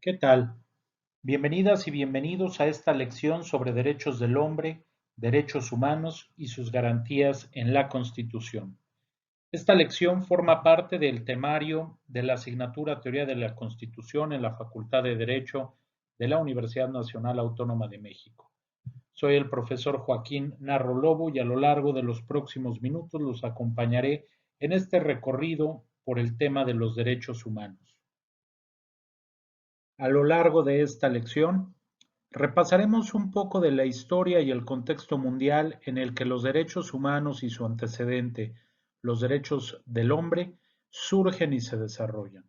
¿Qué tal? Bienvenidas y bienvenidos a esta lección sobre derechos del hombre, derechos humanos y sus garantías en la Constitución. Esta lección forma parte del temario de la asignatura Teoría de la Constitución en la Facultad de Derecho de la Universidad Nacional Autónoma de México. Soy el profesor Joaquín Narro Lobo y a lo largo de los próximos minutos los acompañaré en este recorrido por el tema de los derechos humanos. A lo largo de esta lección, repasaremos un poco de la historia y el contexto mundial en el que los derechos humanos y su antecedente, los derechos del hombre, surgen y se desarrollan.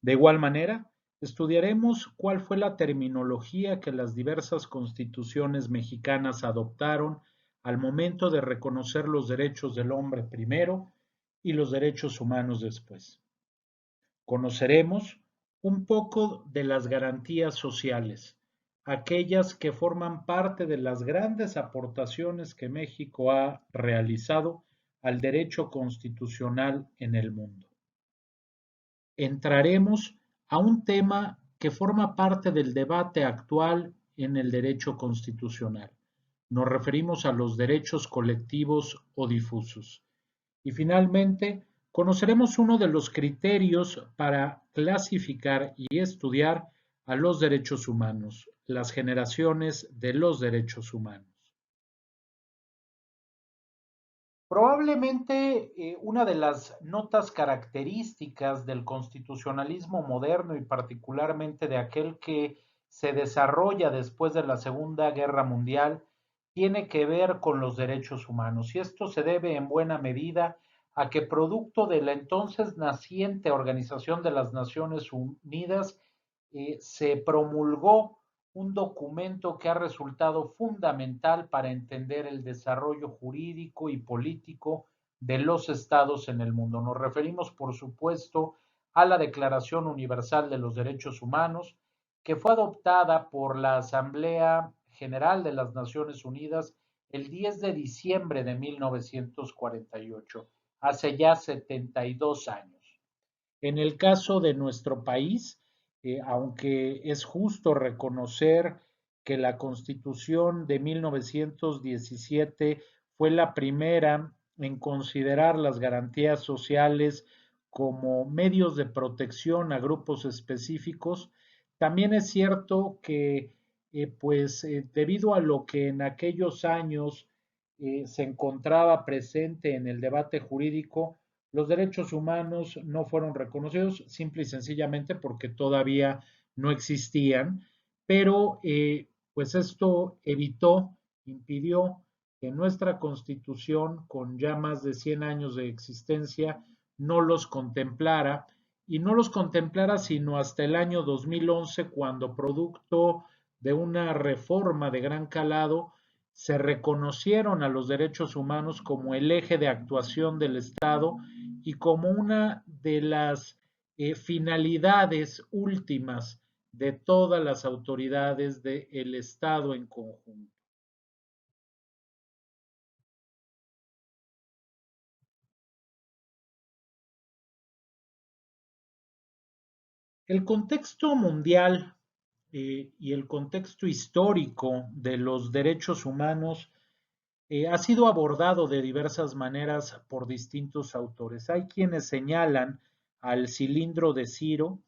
De igual manera, estudiaremos cuál fue la terminología que las diversas constituciones mexicanas adoptaron al momento de reconocer los derechos del hombre primero y los derechos humanos después. Conoceremos un poco de las garantías sociales, aquellas que forman parte de las grandes aportaciones que México ha realizado al derecho constitucional en el mundo. Entraremos a un tema que forma parte del debate actual en el derecho constitucional. Nos referimos a los derechos colectivos o difusos. Y finalmente, conoceremos uno de los criterios para clasificar y estudiar a los derechos humanos, las generaciones de los derechos humanos. Probablemente una de las notas características del constitucionalismo moderno y particularmente de aquel que se desarrolla después de la Segunda Guerra Mundial tiene que ver con los derechos humanos y esto se debe en buena medida a que producto de la entonces naciente Organización de las Naciones Unidas se promulgó un documento que ha resultado fundamental para entender el desarrollo jurídico y político de los estados en el mundo. Nos referimos, por supuesto, a la Declaración Universal de los Derechos Humanos, que fue adoptada por la Asamblea General de las Naciones Unidas el 10 de diciembre de 1948, hace ya 72 años. En el caso de nuestro país, aunque es justo reconocer que la Constitución de 1917 fue la primera en considerar las garantías sociales como medios de protección a grupos específicos, también es cierto que, debido a lo que en aquellos años se encontraba presente en el debate jurídico, los derechos humanos no fueron reconocidos simple y sencillamente porque todavía no existían, pero pues esto impidió que nuestra constitución, con ya más de 100 años de existencia, no los contemplara y no los contemplara sino hasta el año 2011, cuando producto de una reforma de gran calado, se reconocieron a los derechos humanos como el eje de actuación del Estado y como una de las finalidades últimas de todas las autoridades del Estado en conjunto. El contexto mundial y el contexto histórico de los derechos humanos ha sido abordado de diversas maneras por distintos autores. Hay quienes señalan al cilindro de Ciro,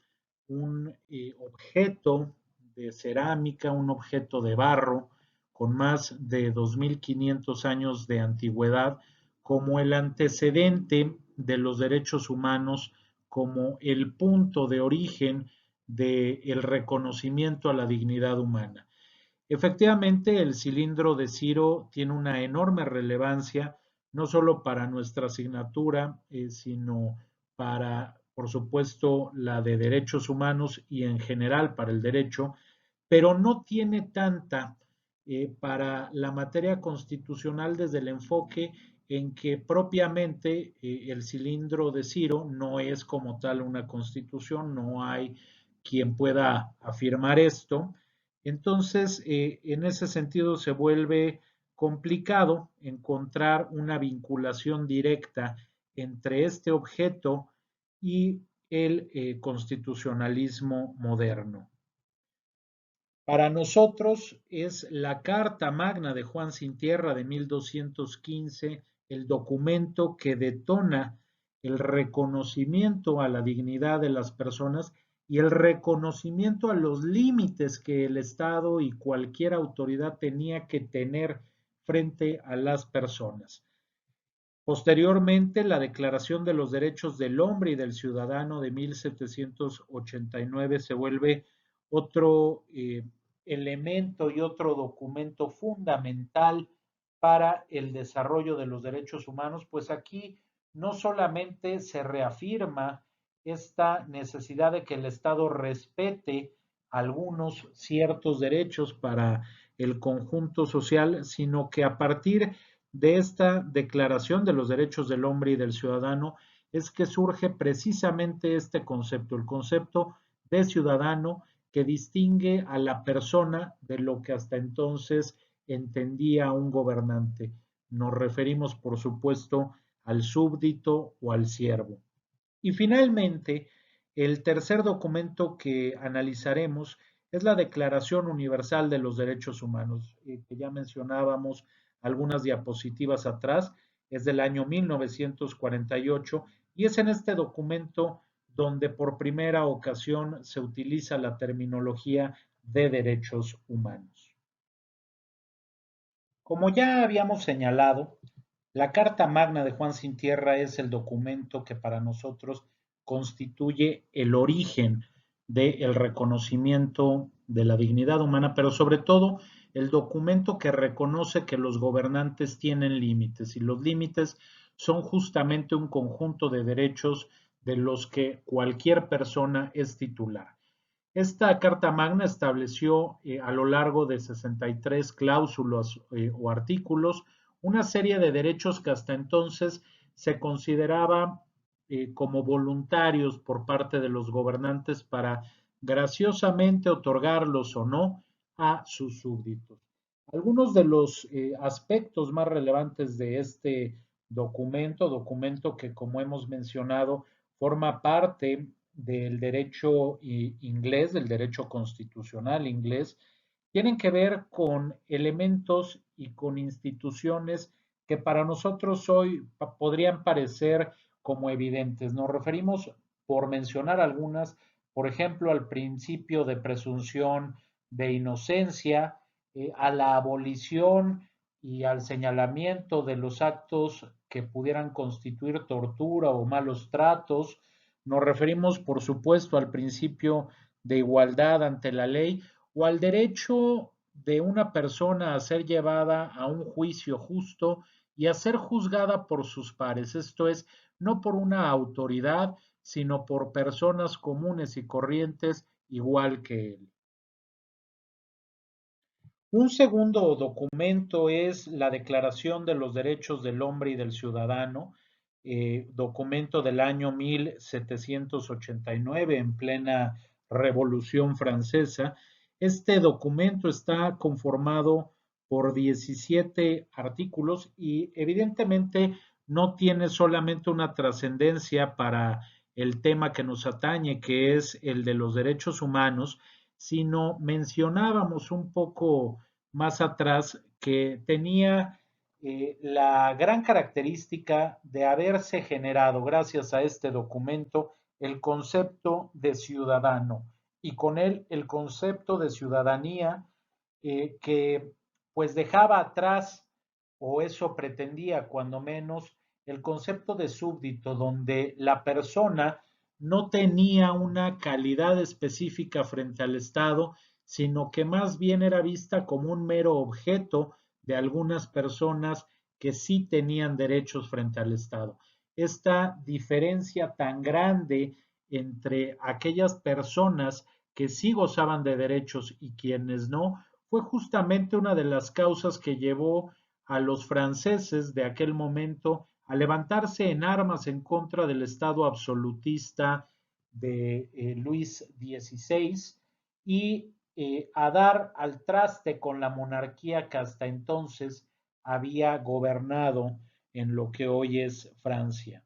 un objeto de cerámica, un objeto de barro con más de 2500 años de antigüedad, como el antecedente de los derechos humanos, como el punto de origen del reconocimiento a la dignidad humana. Efectivamente, el cilindro de Ciro tiene una enorme relevancia, no solo para nuestra asignatura, sino para, por supuesto, la de derechos humanos y en general para el derecho, pero no tiene tanta para la materia constitucional desde el enfoque en que propiamente el cilindro de Ciro no es como tal una constitución, no hay quien pueda afirmar esto. Entonces, en ese sentido se vuelve complicado encontrar una vinculación directa entre este objeto y el constitucionalismo moderno. Para nosotros es la Carta Magna de Juan Sin Tierra de 1215 el documento que detona el reconocimiento a la dignidad de las personas y el reconocimiento a los límites que el Estado y cualquier autoridad tenía que tener frente a las personas. Posteriormente, la Declaración de los Derechos del Hombre y del Ciudadano de 1789 se vuelve otro elemento y otro documento fundamental para el desarrollo de los derechos humanos, pues aquí no solamente se reafirma esta necesidad de que el Estado respete algunos ciertos derechos para el conjunto social, sino que a partir de esta Declaración de los Derechos del Hombre y del Ciudadano es que surge precisamente este concepto, el concepto de ciudadano que distingue a la persona de lo que hasta entonces entendía un gobernante. Nos referimos, por supuesto, al súbdito o al siervo. Y finalmente, el tercer documento que analizaremos es la Declaración Universal de los Derechos Humanos, que ya mencionábamos algunas diapositivas atrás, es del año 1948 y es en este documento donde por primera ocasión se utiliza la terminología de derechos humanos. Como ya habíamos señalado, la Carta Magna de Juan Sin Tierra es el documento que para nosotros constituye el origen del reconocimiento de la dignidad humana, pero sobre todo el documento que reconoce que los gobernantes tienen límites y los límites son justamente un conjunto de derechos de los que cualquier persona es titular. Esta Carta Magna estableció a lo largo de 63 cláusulas o artículos una serie de derechos que hasta entonces se consideraba como voluntarios por parte de los gobernantes para graciosamente otorgarlos o no a sus súbditos. Algunos de los aspectos más relevantes de este documento que como hemos mencionado forma parte del derecho inglés, del derecho constitucional inglés, tienen que ver con elementos y con instituciones que para nosotros hoy podrían parecer como evidentes. Nos referimos, por mencionar algunas, por ejemplo, al principio de presunción de inocencia, a la abolición y al señalamiento de los actos que pudieran constituir tortura o malos tratos. Nos referimos, por supuesto, al principio de igualdad ante la ley o al derecho de una persona a ser llevada a un juicio justo y a ser juzgada por sus pares, esto es, no por una autoridad, sino por personas comunes y corrientes igual que él. Un segundo documento es la Declaración de los Derechos del Hombre y del Ciudadano, documento del año 1789 en plena Revolución Francesa. Este documento está conformado por 17 artículos y evidentemente no tiene solamente una trascendencia para el tema que nos atañe, que es el de los derechos humanos, sino mencionábamos un poco más atrás que tenía la gran característica de haberse generado, gracias a este documento, el concepto de ciudadano y con él el concepto de ciudadanía que pues dejaba atrás, o eso pretendía cuando menos, el concepto de súbdito, donde la persona no tenía una calidad específica frente al Estado, sino que más bien era vista como un mero objeto de algunas personas que sí tenían derechos frente al Estado. Esta diferencia tan grande entre aquellas personas que sí gozaban de derechos y quienes no, fue justamente una de las causas que llevó a los franceses de aquel momento a levantarse en armas en contra del Estado absolutista de Luis XVI y a dar al traste con la monarquía que hasta entonces había gobernado en lo que hoy es Francia.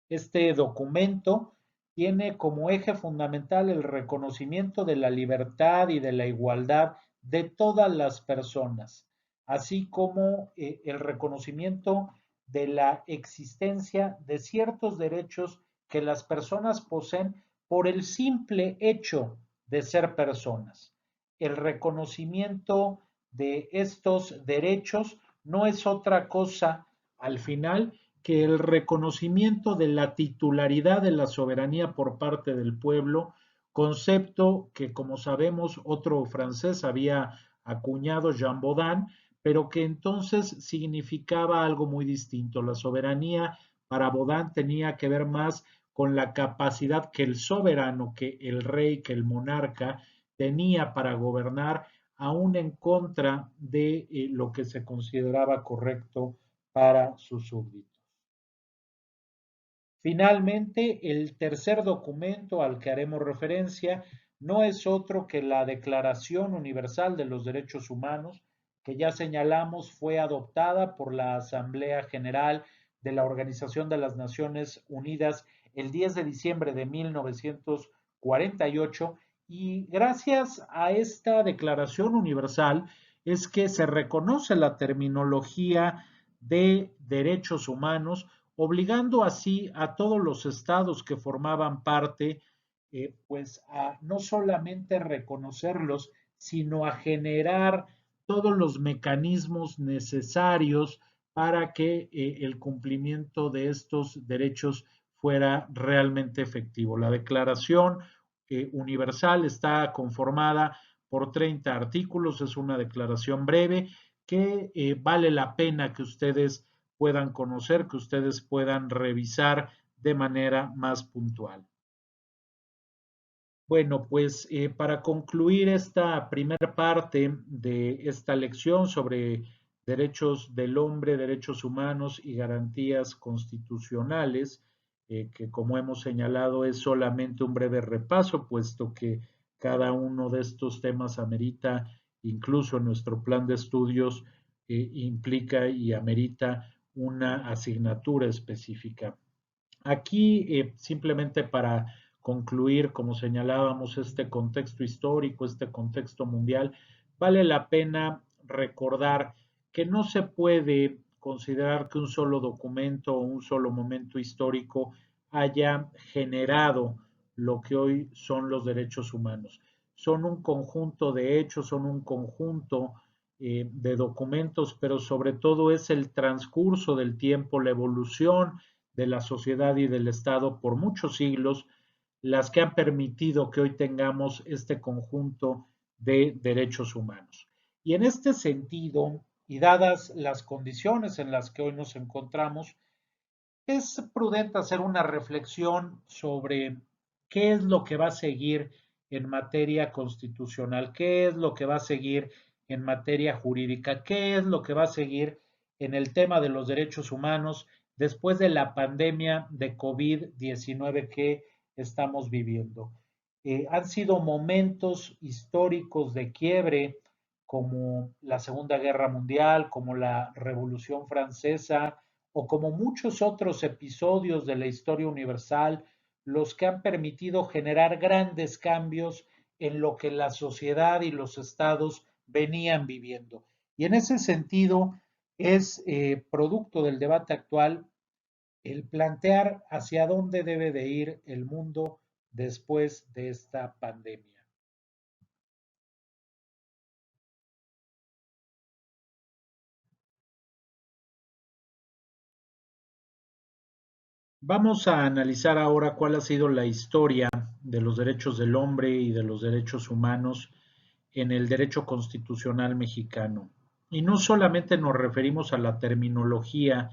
Este documento tiene como eje fundamental el reconocimiento de la libertad y de la igualdad de todas las personas, así como el reconocimiento de la existencia de ciertos derechos que las personas poseen por el simple hecho de ser personas. El reconocimiento de estos derechos no es otra cosa al final que el reconocimiento de la titularidad de la soberanía por parte del pueblo, concepto que, como sabemos, otro francés había acuñado, Jean Baudin, pero que entonces significaba algo muy distinto. La soberanía para Baudin tenía que ver más con la capacidad que el soberano, que el rey, que el monarca tenía para gobernar, aún en contra de lo que se consideraba correcto para sus súbditos. Finalmente, el tercer documento al que haremos referencia no es otro que la Declaración Universal de los Derechos Humanos, que ya señalamos fue adoptada por la Asamblea General de la Organización de las Naciones Unidas el 10 de diciembre de 1948 y gracias a esta Declaración Universal es que se reconoce la terminología de derechos humanos, obligando así a todos los estados que formaban parte, pues a no solamente reconocerlos, sino a generar todos los mecanismos necesarios para que el cumplimiento de estos derechos fuera realmente efectivo. La Declaración Universal está conformada por 30 artículos, es una declaración breve que vale la pena que ustedes puedan conocer, que ustedes puedan revisar de manera más puntual. Bueno, pues para concluir esta primera parte de esta lección sobre derechos del hombre, derechos humanos y garantías constitucionales, que como hemos señalado es solamente un breve repaso, puesto que cada uno de estos temas amerita, incluso en nuestro plan de estudios, implica y amerita una asignatura específica. Aquí, simplemente para concluir, como señalábamos, este contexto histórico, este contexto mundial, vale la pena recordar que no se puede considerar que un solo documento o un solo momento histórico haya generado lo que hoy son los derechos humanos. Son un conjunto de hechos, son un conjunto de documentos, pero sobre todo es el transcurso del tiempo, la evolución de la sociedad y del Estado por muchos siglos, las que han permitido que hoy tengamos este conjunto de derechos humanos. Y en este sentido, y dadas las condiciones en las que hoy nos encontramos, es prudente hacer una reflexión sobre qué es lo que va a seguir en materia constitucional, qué es lo que va a seguir en materia jurídica, qué es lo que va a seguir en el tema de los derechos humanos después de la pandemia de COVID-19 que estamos viviendo. Han sido momentos históricos de quiebre como la Segunda Guerra Mundial, como la Revolución Francesa, o como muchos otros episodios de la historia universal, los que han permitido generar grandes cambios en lo que la sociedad y los estados venían viviendo. Y en ese sentido es producto del debate actual el plantear hacia dónde debe de ir el mundo después de esta pandemia. Vamos a analizar ahora cuál ha sido la historia de los derechos del hombre y de los derechos humanos en el derecho constitucional mexicano. Y no solamente nos referimos a la terminología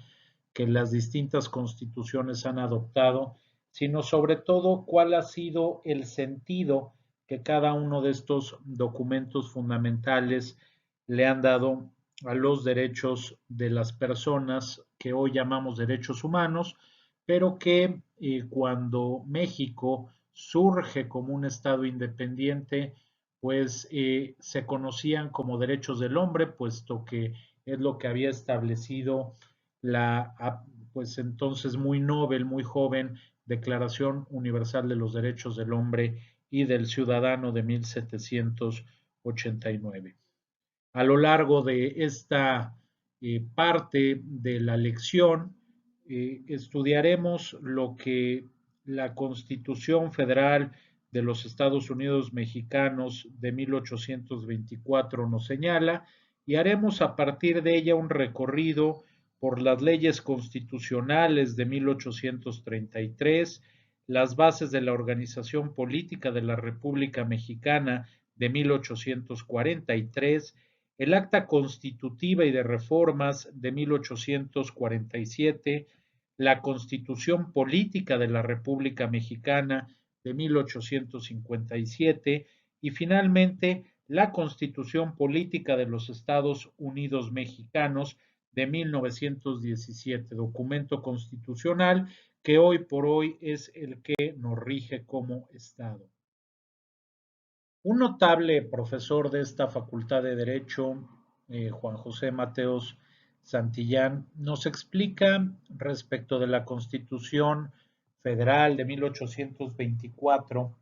que las distintas constituciones han adoptado, sino sobre todo cuál ha sido el sentido que cada uno de estos documentos fundamentales le han dado a los derechos de las personas que hoy llamamos derechos humanos, pero que cuando México surge como un Estado independiente, pues se conocían como derechos del hombre, puesto que es lo que había establecido la, pues entonces muy noble, muy joven Declaración Universal de los Derechos del Hombre y del Ciudadano de 1789. A lo largo de esta parte de la lección, estudiaremos lo que la Constitución Federal de los Estados Unidos Mexicanos de 1824 nos señala y haremos a partir de ella un recorrido por las leyes constitucionales de 1833, las bases de la organización política de la República Mexicana de 1843, el Acta Constitutiva y de Reformas de 1847, la Constitución Política de la República Mexicana de 1857 y finalmente la Constitución Política de los Estados Unidos Mexicanos de 1917, documento constitucional que hoy por hoy es el que nos rige como Estado. Un notable profesor de esta Facultad de Derecho, Juan José Mateos Santillán, nos explica respecto de la Constitución Federal de 1824,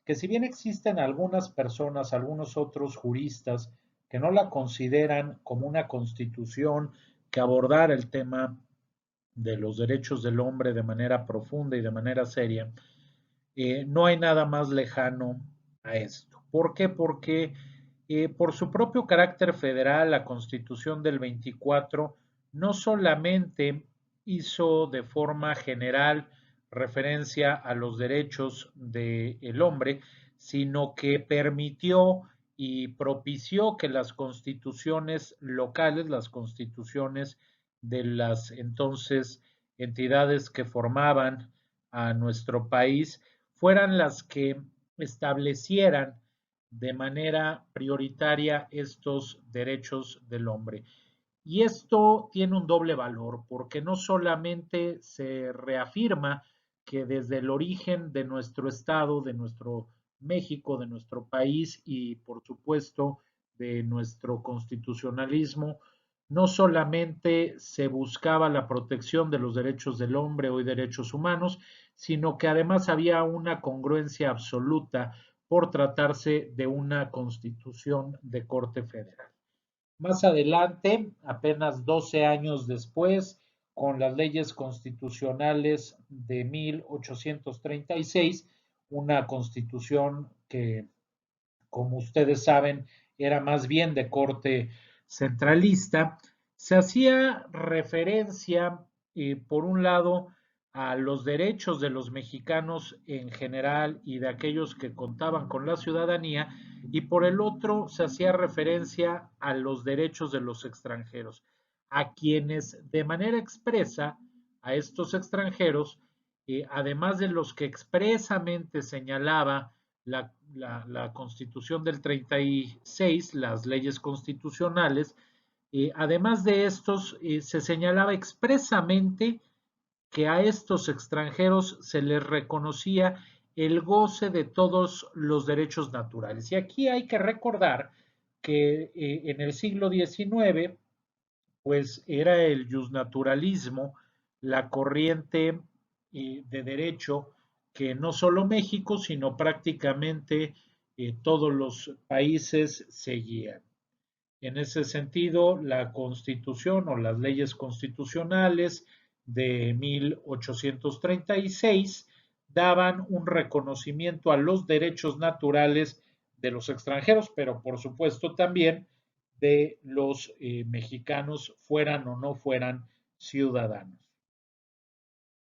que si bien existen algunas personas, algunos otros juristas, que no la consideran como una constitución que abordara el tema de los derechos del hombre de manera profunda y de manera seria, no hay nada más lejano a esto. ¿Por qué? Porque por su propio carácter federal, la Constitución del 24 no solamente hizo de forma general referencia a los derechos del hombre, sino que permitió y propició que las constituciones locales, las constituciones de las entonces entidades que formaban a nuestro país, fueran las que establecieran de manera prioritaria estos derechos del hombre. Y esto tiene un doble valor porque no solamente se reafirma que desde el origen de nuestro Estado, de nuestro México, de nuestro país y por supuesto de nuestro constitucionalismo, no solamente se buscaba la protección de los derechos del hombre o derechos humanos, sino que además había una congruencia absoluta por tratarse de una constitución de corte federal. Más adelante, apenas 12 años después, con las leyes constitucionales de 1836, una constitución que, como ustedes saben, era más bien de corte centralista, se hacía referencia, por un lado, a los derechos de los mexicanos en general y de aquellos que contaban con la ciudadanía, y por el otro se hacía referencia a los derechos de los extranjeros, a quienes de manera expresa, a estos extranjeros, además de los que expresamente señalaba la Constitución del 36, las leyes constitucionales, además de estos, se señalaba expresamente que a estos extranjeros se les reconocía el goce de todos los derechos naturales. Y aquí hay que recordar que en el siglo XIX, pues era el justnaturalismo la corriente de derecho que no solo México, sino prácticamente todos los países seguían. En ese sentido, la Constitución o las leyes constitucionales de 1836 daban un reconocimiento a los derechos naturales de los extranjeros, pero por supuesto también de los mexicanos, fueran o no fueran ciudadanos.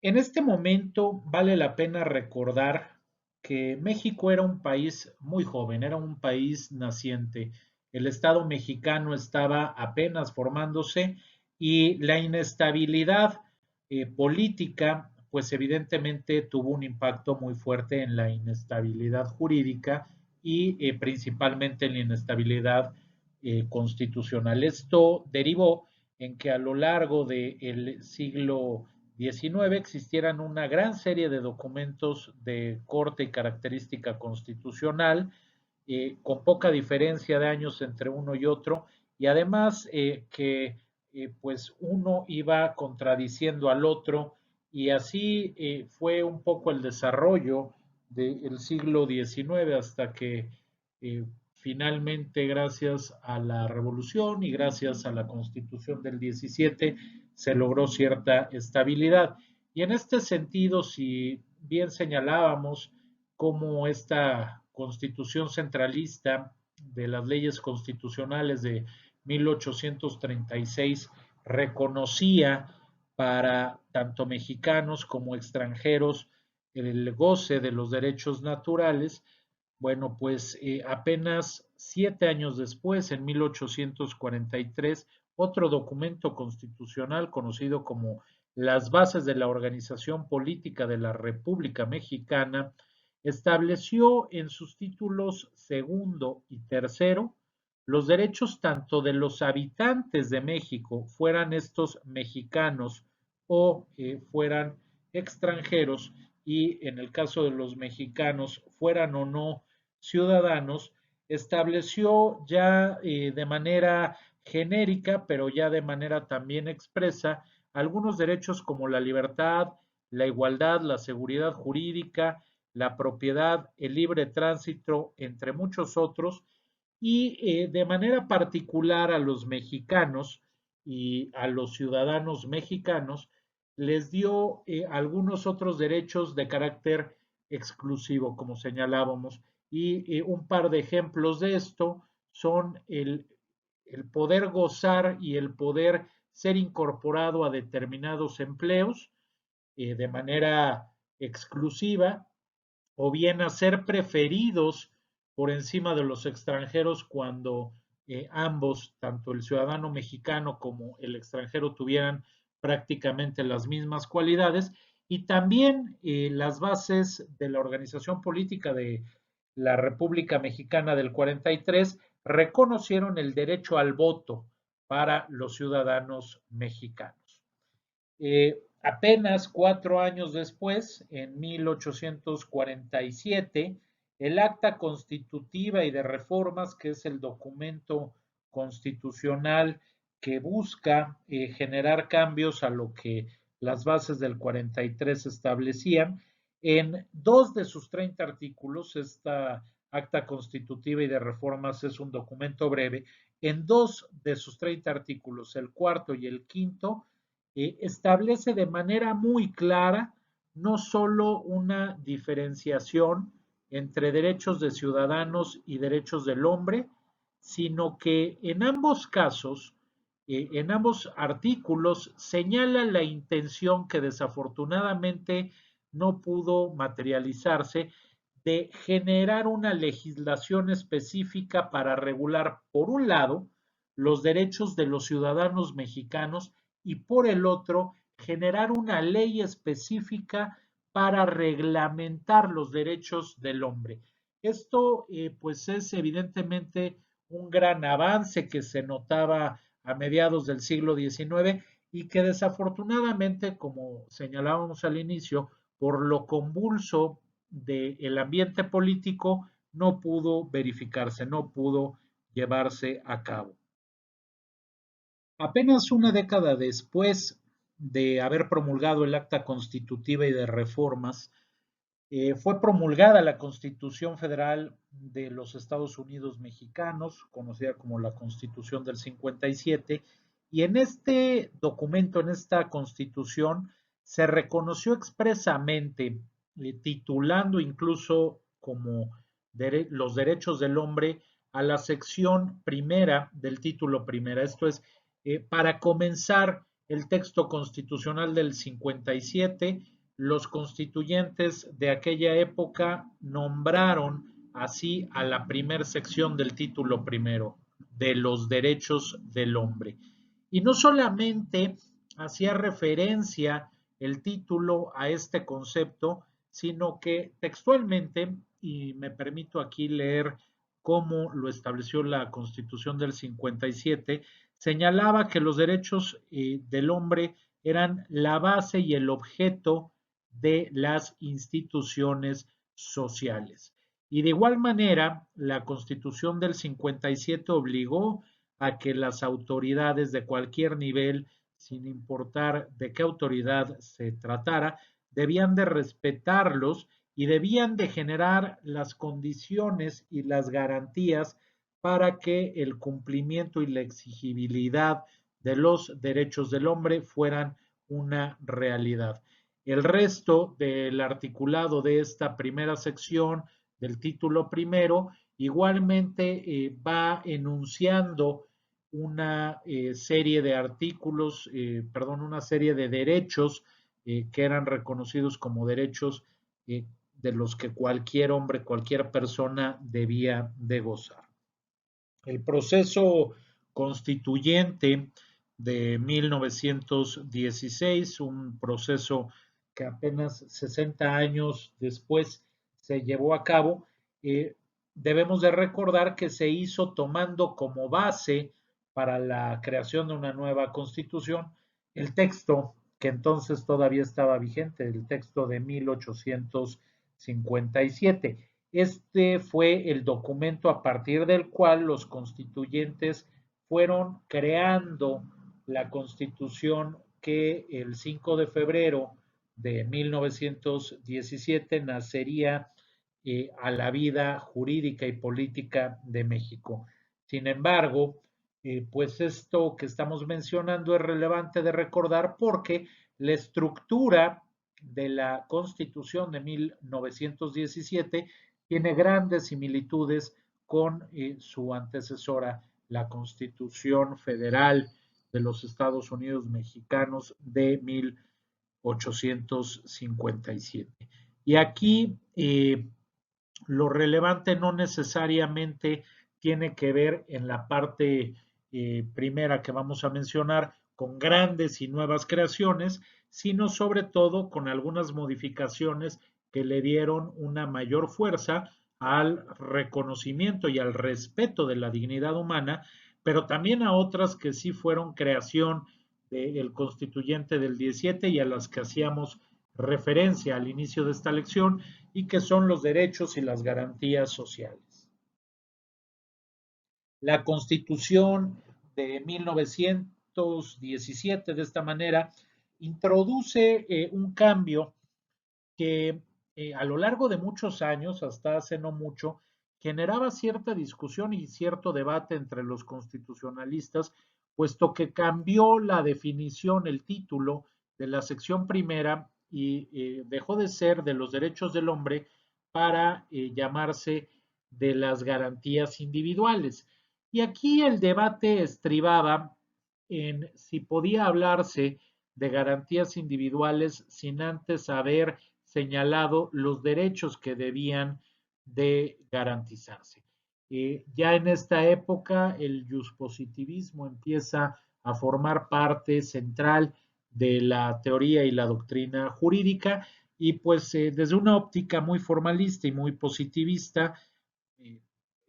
En este momento vale la pena recordar que México era un país muy joven, era un país naciente. El Estado mexicano estaba apenas formándose y la inestabilidad política, pues evidentemente tuvo un impacto muy fuerte en la inestabilidad jurídica y principalmente en la inestabilidad constitucional. Esto derivó en que a lo largo del siglo XIX existieran una gran serie de documentos de corte y característica constitucional, con poca diferencia de años entre uno y otro, y además que pues uno iba contradiciendo al otro y así fue un poco el desarrollo del siglo XIX hasta que eh, finalmente, gracias a la revolución y gracias a la Constitución del 17, se logró cierta estabilidad. Y en este sentido, si bien señalábamos cómo esta constitución centralista de las leyes constitucionales de 1836 reconocía para tanto mexicanos como extranjeros el goce de los derechos naturales. Bueno, pues apenas 7 años después, en 1843, otro documento constitucional conocido como las bases de la organización política de la República Mexicana estableció en sus títulos segundo y tercero los derechos tanto de los habitantes de México, fueran estos mexicanos o fueran extranjeros, y en el caso de los mexicanos, fueran o no ciudadanos, estableció ya de manera genérica, pero ya de manera también expresa, algunos derechos como la libertad, la igualdad, la seguridad jurídica, la propiedad, el libre tránsito, entre muchos otros, y de manera particular a los mexicanos y a los ciudadanos mexicanos les dio algunos otros derechos de carácter exclusivo, como señalábamos, y un par de ejemplos de esto son el poder gozar y el poder ser incorporado a determinados empleos de manera exclusiva, o bien a ser preferidos por encima de los extranjeros cuando ambos, tanto el ciudadano mexicano como el extranjero, tuvieran prácticamente las mismas cualidades, y también las bases de la organización política de la República Mexicana del 43 reconocieron el derecho al voto para los ciudadanos mexicanos. Apenas 4 años después, en 1847, el Acta Constitutiva y de Reformas, que es el documento constitucional que busca generar cambios a lo que las bases del 43 establecían, en 2 de sus 30 artículos, esta Acta Constitutiva y de Reformas es un documento breve, en 2 de sus 30 artículos, el cuarto y el quinto, establece de manera muy clara no solo una diferenciación entre derechos de ciudadanos y derechos del hombre, sino que en ambos casos, en ambos artículos, señala la intención que desafortunadamente no pudo materializarse de generar una legislación específica para regular, por un lado, los derechos de los ciudadanos mexicanos y por el otro, generar una ley específica para reglamentar los derechos del hombre. Esto pues es evidentemente un gran avance que se notaba a mediados del siglo XIX y que desafortunadamente, como señalábamos al inicio, por lo convulso del ambiente político, no pudo verificarse, no pudo llevarse a cabo. Apenas una década después de haber promulgado el Acta Constitutiva y de Reformas, fue promulgada la Constitución Federal de los Estados Unidos Mexicanos, conocida como la Constitución del 57, y en este documento, en esta Constitución, se reconoció expresamente, titulando incluso como los derechos del hombre a la sección primera del título primera. Esto es, para comenzar el texto constitucional del 57, los constituyentes de aquella época nombraron así a la primera sección del título primero, de los derechos del hombre. Y no solamente hacía referencia el título a este concepto, sino que textualmente, y me permito aquí leer cómo lo estableció la Constitución del 57, señalaba que los derechos del hombre eran la base y el objeto de las instituciones sociales. Y de igual manera, la Constitución del 57 obligó a que las autoridades de cualquier nivel sin importar de qué autoridad se tratara, debían de respetarlos y debían de generar las condiciones y las garantías para que el cumplimiento y la exigibilidad de los derechos del hombre fueran una realidad. El resto del articulado de esta primera sección del título primero igualmente va enunciando una serie de artículos, una serie de derechos que eran reconocidos como derechos de los que cualquier hombre, cualquier persona debía de gozar. El proceso constituyente de 1916, un proceso que apenas 60 años después se llevó a cabo, debemos de recordar que se hizo tomando como base para la creación de una nueva constitución el texto que entonces todavía estaba vigente, el texto de 1857. Este fue el documento a partir del cual los constituyentes fueron creando la constitución que el 5 de febrero de 1917 nacería a la vida jurídica y política de México. Sin embargo, pues esto que estamos mencionando es relevante de recordar porque la estructura de la Constitución de 1917 tiene grandes similitudes con su antecesora, la Constitución Federal de los Estados Unidos Mexicanos de 1857. Y aquí lo relevante no necesariamente tiene que ver en la parte primera que vamos a mencionar con grandes y nuevas creaciones, sino sobre todo con algunas modificaciones que le dieron una mayor fuerza al reconocimiento y al respeto de la dignidad humana, pero también a otras que sí fueron creación del constituyente del 17 y a las que hacíamos referencia al inicio de esta lección y que son los derechos y las garantías sociales. La Constitución de 1917, de esta manera, introduce un cambio que a lo largo de muchos años, hasta hace no mucho, generaba cierta discusión y cierto debate entre los constitucionalistas, puesto que cambió la definición, el título de la sección primera y dejó de ser de los derechos del hombre para llamarse de las garantías individuales. Y aquí el debate estribaba en si podía hablarse de garantías individuales sin antes haber señalado los derechos que debían de garantizarse. Ya en esta época el positivismo empieza a formar parte central de la teoría y la doctrina jurídica y pues desde una óptica muy formalista y muy positivista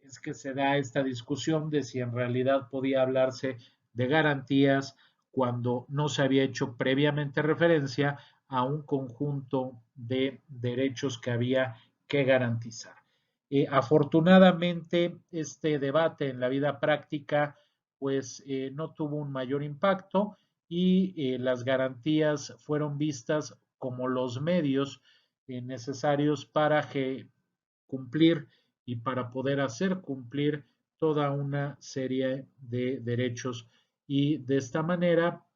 es que se da esta discusión de si en realidad podía hablarse de garantías cuando no se había hecho previamente referencia a un conjunto de derechos que había que garantizar. Afortunadamente, este debate en la vida práctica pues no tuvo un mayor impacto y las garantías fueron vistas como los medios necesarios para cumplir y para poder hacer cumplir toda una serie de derechos y de esta manera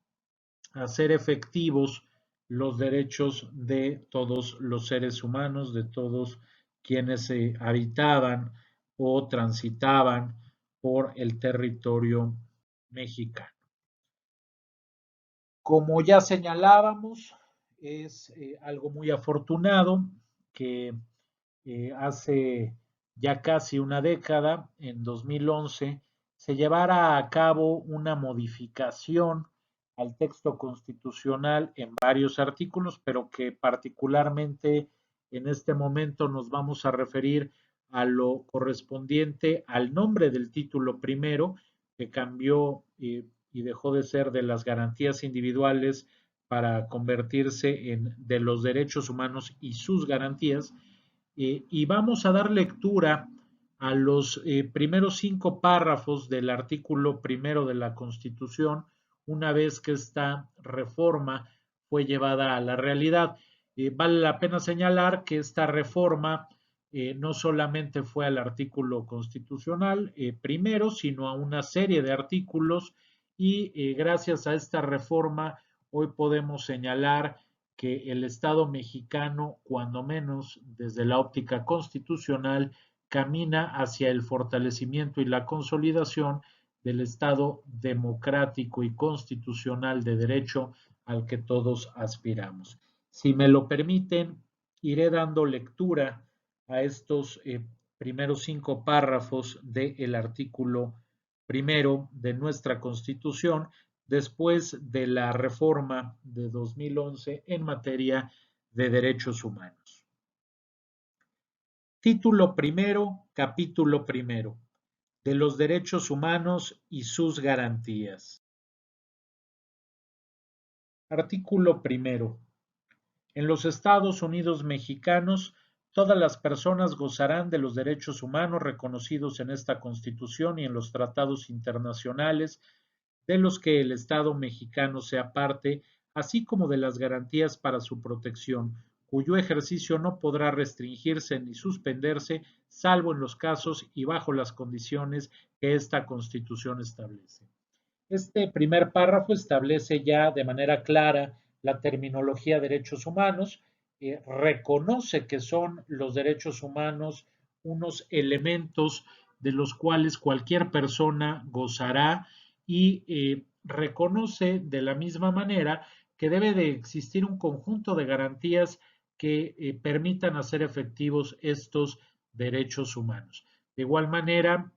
hacer efectivos los derechos de todos los seres humanos, de todos quienes habitaban o transitaban por el territorio mexicano. Como ya señalábamos, es algo muy afortunado que hace ya casi una década, en 2011, se llevara a cabo una modificación al texto constitucional en varios artículos, pero que particularmente en este momento nos vamos a referir a lo correspondiente al nombre del título primero, que cambió y dejó de ser de las garantías individuales para convertirse en de los derechos humanos y sus garantías. Y vamos a dar lectura a los primeros 5 párrafos del artículo primero de la Constitución, una vez que esta reforma fue llevada a la realidad. Vale la pena señalar que esta reforma no solamente fue al artículo constitucional primero, sino a una serie de artículos y gracias a esta reforma hoy podemos señalar que el Estado mexicano, cuando menos desde la óptica constitucional, camina hacia el fortalecimiento y la consolidación del Estado democrático y constitucional de derecho al que todos aspiramos. Si me lo permiten, iré dando lectura a estos primeros 5 párrafos del artículo primero de nuestra Constitución después de la reforma de 2011 en materia de derechos humanos. Título primero, capítulo primero, de los derechos humanos y sus garantías. Artículo primero. En los Estados Unidos mexicanos, todas las personas gozarán de los derechos humanos reconocidos en esta Constitución y en los tratados internacionales de los que el Estado mexicano sea parte, así como de las garantías para su protección, cuyo ejercicio no podrá restringirse ni suspenderse, salvo en los casos y bajo las condiciones que esta Constitución establece. Este primer párrafo establece ya de manera clara la terminología derechos humanos, reconoce que son los derechos humanos unos elementos de los cuales cualquier persona gozará y reconoce de la misma manera que debe de existir un conjunto de garantías que permitan hacer efectivos estos derechos humanos. De igual manera,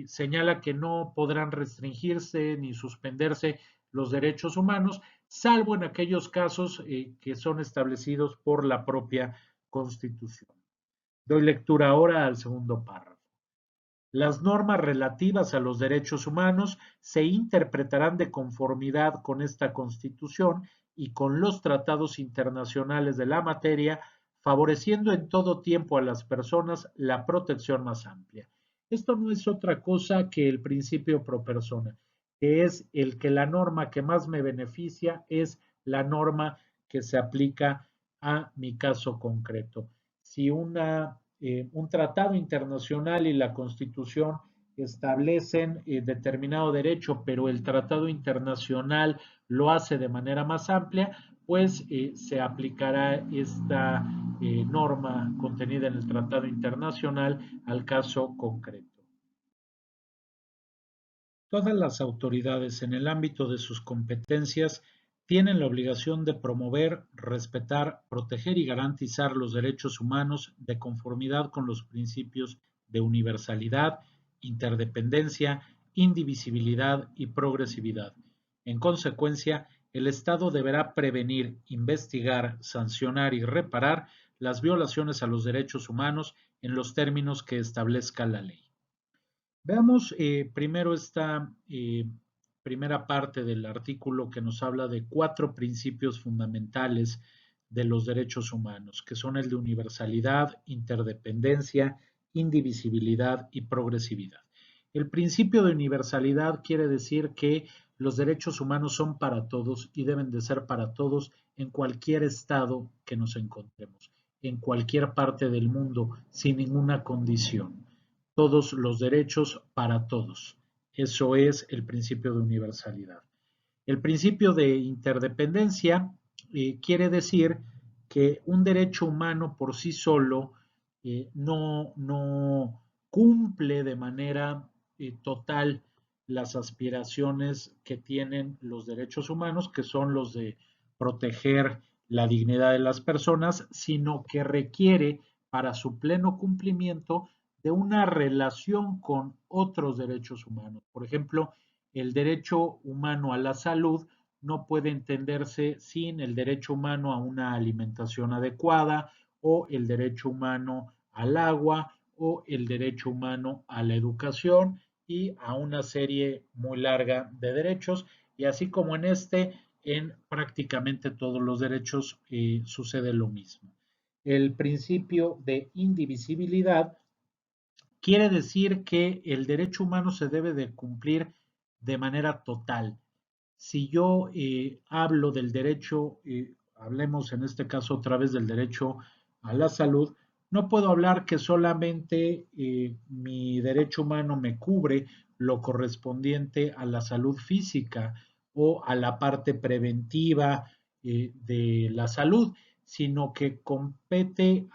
señala que no podrán restringirse ni suspenderse los derechos humanos, salvo en aquellos casos que son establecidos por la propia Constitución. Doy lectura ahora al segundo párrafo. Las normas relativas a los derechos humanos se interpretarán de conformidad con esta Constitución y con los tratados internacionales de la materia, favoreciendo en todo tiempo a las personas la protección más amplia. Esto no es otra cosa que el principio pro persona, que es el que la norma que más me beneficia es la norma que se aplica a mi caso concreto. Si un tratado internacional y la Constitución establecen determinado derecho, pero el tratado internacional lo hace de manera más amplia, pues se aplicará esta norma contenida en el tratado internacional al caso concreto. Todas las autoridades en el ámbito de sus competencias tienen la obligación de promover, respetar, proteger y garantizar los derechos humanos de conformidad con los principios de universalidad, interdependencia, indivisibilidad y progresividad. En consecuencia, el Estado deberá prevenir, investigar, sancionar y reparar las violaciones a los derechos humanos en los términos que establezca la ley. Veamos primero esta primera parte del artículo que nos habla de 4 principios fundamentales de los derechos humanos, que son el de universalidad, interdependencia, indivisibilidad y progresividad. El principio de universalidad quiere decir que los derechos humanos son para todos y deben de ser para todos en cualquier estado que nos encontremos, en cualquier parte del mundo, sin ninguna condición. Todos los derechos para todos. Eso es el principio de universalidad. El principio de interdependencia quiere decir que un derecho humano por sí solo no cumple de manera total las aspiraciones que tienen los derechos humanos, que son los de proteger la dignidad de las personas, sino que requiere para su pleno cumplimiento de una relación con otros derechos humanos. Por ejemplo, el derecho humano a la salud no puede entenderse sin el derecho humano a una alimentación adecuada o el derecho humano al agua o el derecho humano a la educación y a una serie muy larga de derechos. Y así como en en prácticamente todos los derechos sucede lo mismo. El principio de indivisibilidad quiere decir que el derecho humano se debe de cumplir de manera total, si yo hablo del derecho, hablemos en este caso otra vez del derecho a la salud, no puedo hablar que solamente mi derecho humano me cubre lo correspondiente a la salud física o a la parte preventiva de la salud, sino que compete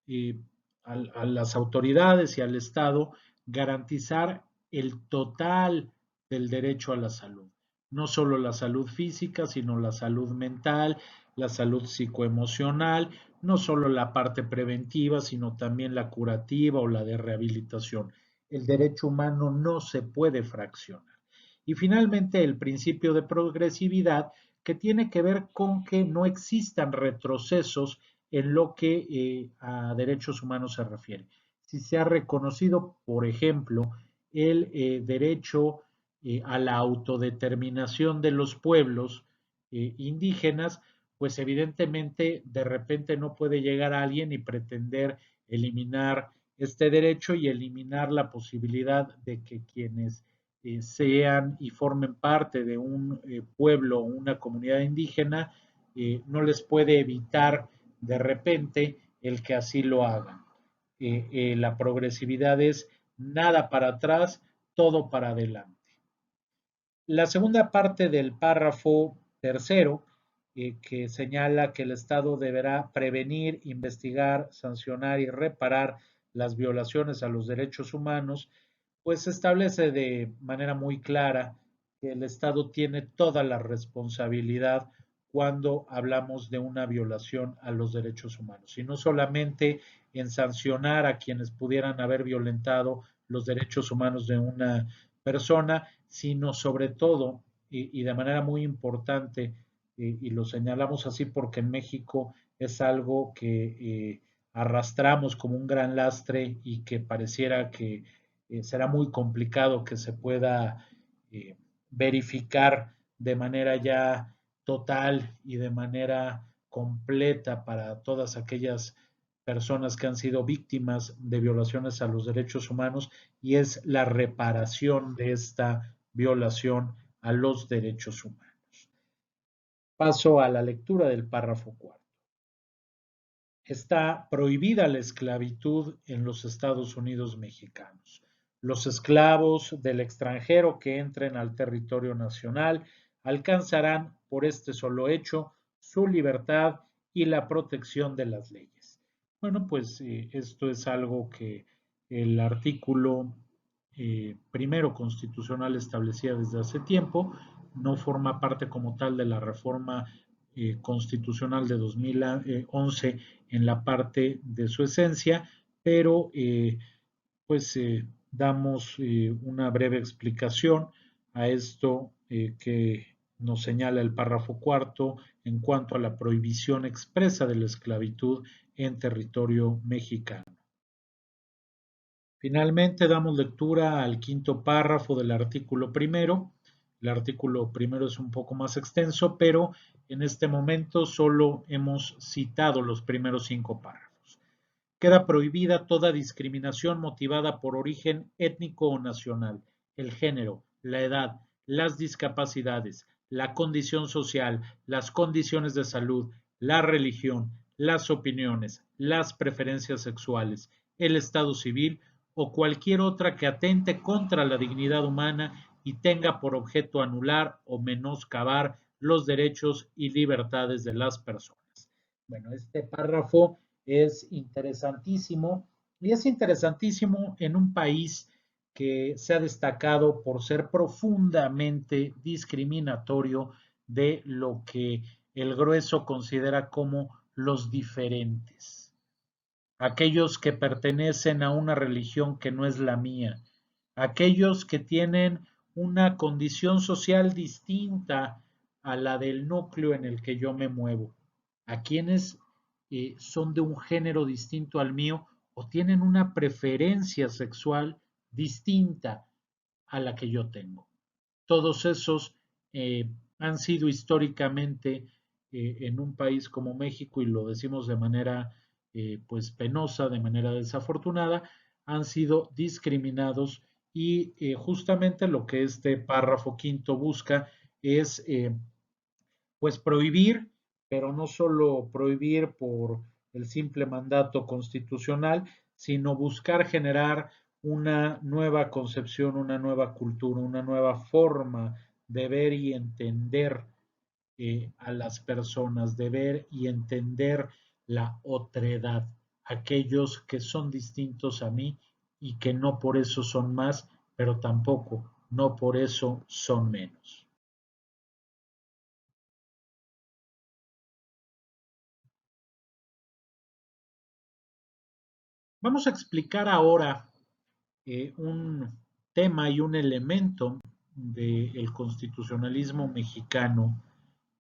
eh, a las autoridades y al Estado garantizar el total del derecho a la salud. No solo la salud física, sino la salud mental, la salud psicoemocional, no solo la parte preventiva, sino también la curativa o la de rehabilitación. El derecho humano no se puede fraccionar. Y finalmente, el principio de progresividad, que tiene que ver con que no existan retrocesos en lo que a derechos humanos se refiere. Si se ha reconocido, por ejemplo, el derecho a la autodeterminación de los pueblos indígenas, pues evidentemente de repente no puede llegar a alguien y pretender eliminar este derecho y eliminar la posibilidad de que quienes sean y formen parte de un pueblo o una comunidad indígena, no les puede evitar de repente el que así lo hagan. La progresividad es nada para atrás, todo para adelante. La segunda parte del párrafo tercero, que señala que el Estado deberá prevenir, investigar, sancionar y reparar las violaciones a los derechos humanos, pues establece de manera muy clara que el Estado tiene toda la responsabilidad cuando hablamos de una violación a los derechos humanos, y no solamente en sancionar a quienes pudieran haber violentado los derechos humanos de una persona, sino sobre todo, y de manera muy importante, y lo señalamos así porque en México es algo que arrastramos como un gran lastre y que pareciera que será muy complicado que se pueda eh, verificar de manera ya total y de manera completa para todas aquellas personas que han sido víctimas de violaciones a los derechos humanos, y es la reparación de esta violación a los derechos humanos. Paso a la lectura del párrafo cuarto. Está prohibida la esclavitud en los Estados Unidos mexicanos. Los esclavos del extranjero que entren al territorio nacional alcanzarán por este solo hecho su libertad y la protección de las leyes. Bueno, pues esto es algo que el artículo primero constitucional establecía desde hace tiempo, no forma parte como tal de la reforma constitucional de 2011 en la parte de su esencia, pero pues damos una breve explicación a esto que nos señala el párrafo cuarto en cuanto a la prohibición expresa de la esclavitud en territorio mexicano. Finalmente, damos lectura al quinto párrafo del artículo primero. El artículo primero es un poco más extenso, pero en este momento solo hemos citado los primeros 5 párrafos. Queda prohibida toda discriminación motivada por origen étnico o nacional, el género, la edad, las discapacidades, la condición social, las condiciones de salud, la religión, las opiniones, las preferencias sexuales, el estado civil o cualquier otra que atente contra la dignidad humana y tenga por objeto anular o menoscabar los derechos y libertades de las personas. Bueno, este párrafo es interesantísimo, y es interesantísimo en un país que se ha destacado por ser profundamente discriminatorio de lo que el grueso considera como los diferentes, aquellos que pertenecen a una religión que no es la mía, aquellos que tienen una condición social distinta a la del núcleo en el que yo me muevo, a quienes son de un género distinto al mío o tienen una preferencia sexual distinta a la que yo tengo. Todos esos han sido históricamente en un país como México, y lo decimos de manera pues penosa, de manera desafortunada, han sido discriminados, y justamente lo que este párrafo quinto busca es pues prohibir, pero no solo prohibir por el simple mandato constitucional, sino buscar generar una nueva concepción, una nueva cultura, una nueva forma de ver y entender a las personas, de ver y entender la otredad, aquellos que son distintos a mí y que no por eso son más, pero tampoco no por eso son menos. Vamos a explicar ahora un tema y un elemento del constitucionalismo mexicano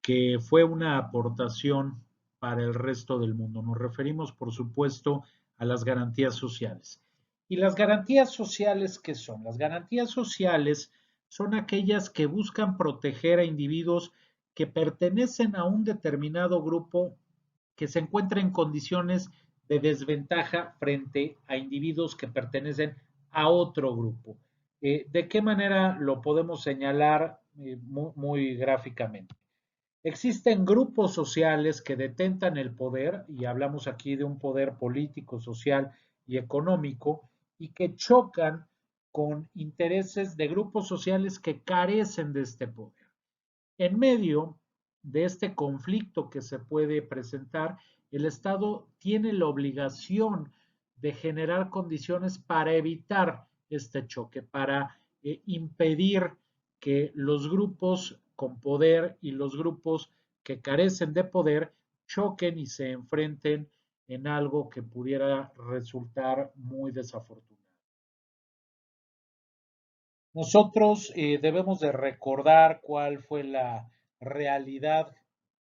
que fue una aportación para el resto del mundo. Nos referimos, por supuesto, a las garantías sociales. ¿Y las garantías sociales qué son? Las garantías sociales son aquellas que buscan proteger a individuos que pertenecen a un determinado grupo que se encuentra en condiciones de desventaja frente a individuos que pertenecen a otro grupo. ¿De qué manera lo podemos señalar muy gráficamente? Existen grupos sociales que detentan el poder, y hablamos aquí de un poder político, social y económico, y que chocan con intereses de grupos sociales que carecen de este poder. En medio de este conflicto que se puede presentar, el Estado tiene la obligación de generar condiciones para evitar este choque, para impedir que los grupos con poder y los grupos que carecen de poder choquen y se enfrenten en algo que pudiera resultar muy desafortunado. Nosotros debemos de recordar cuál fue la realidad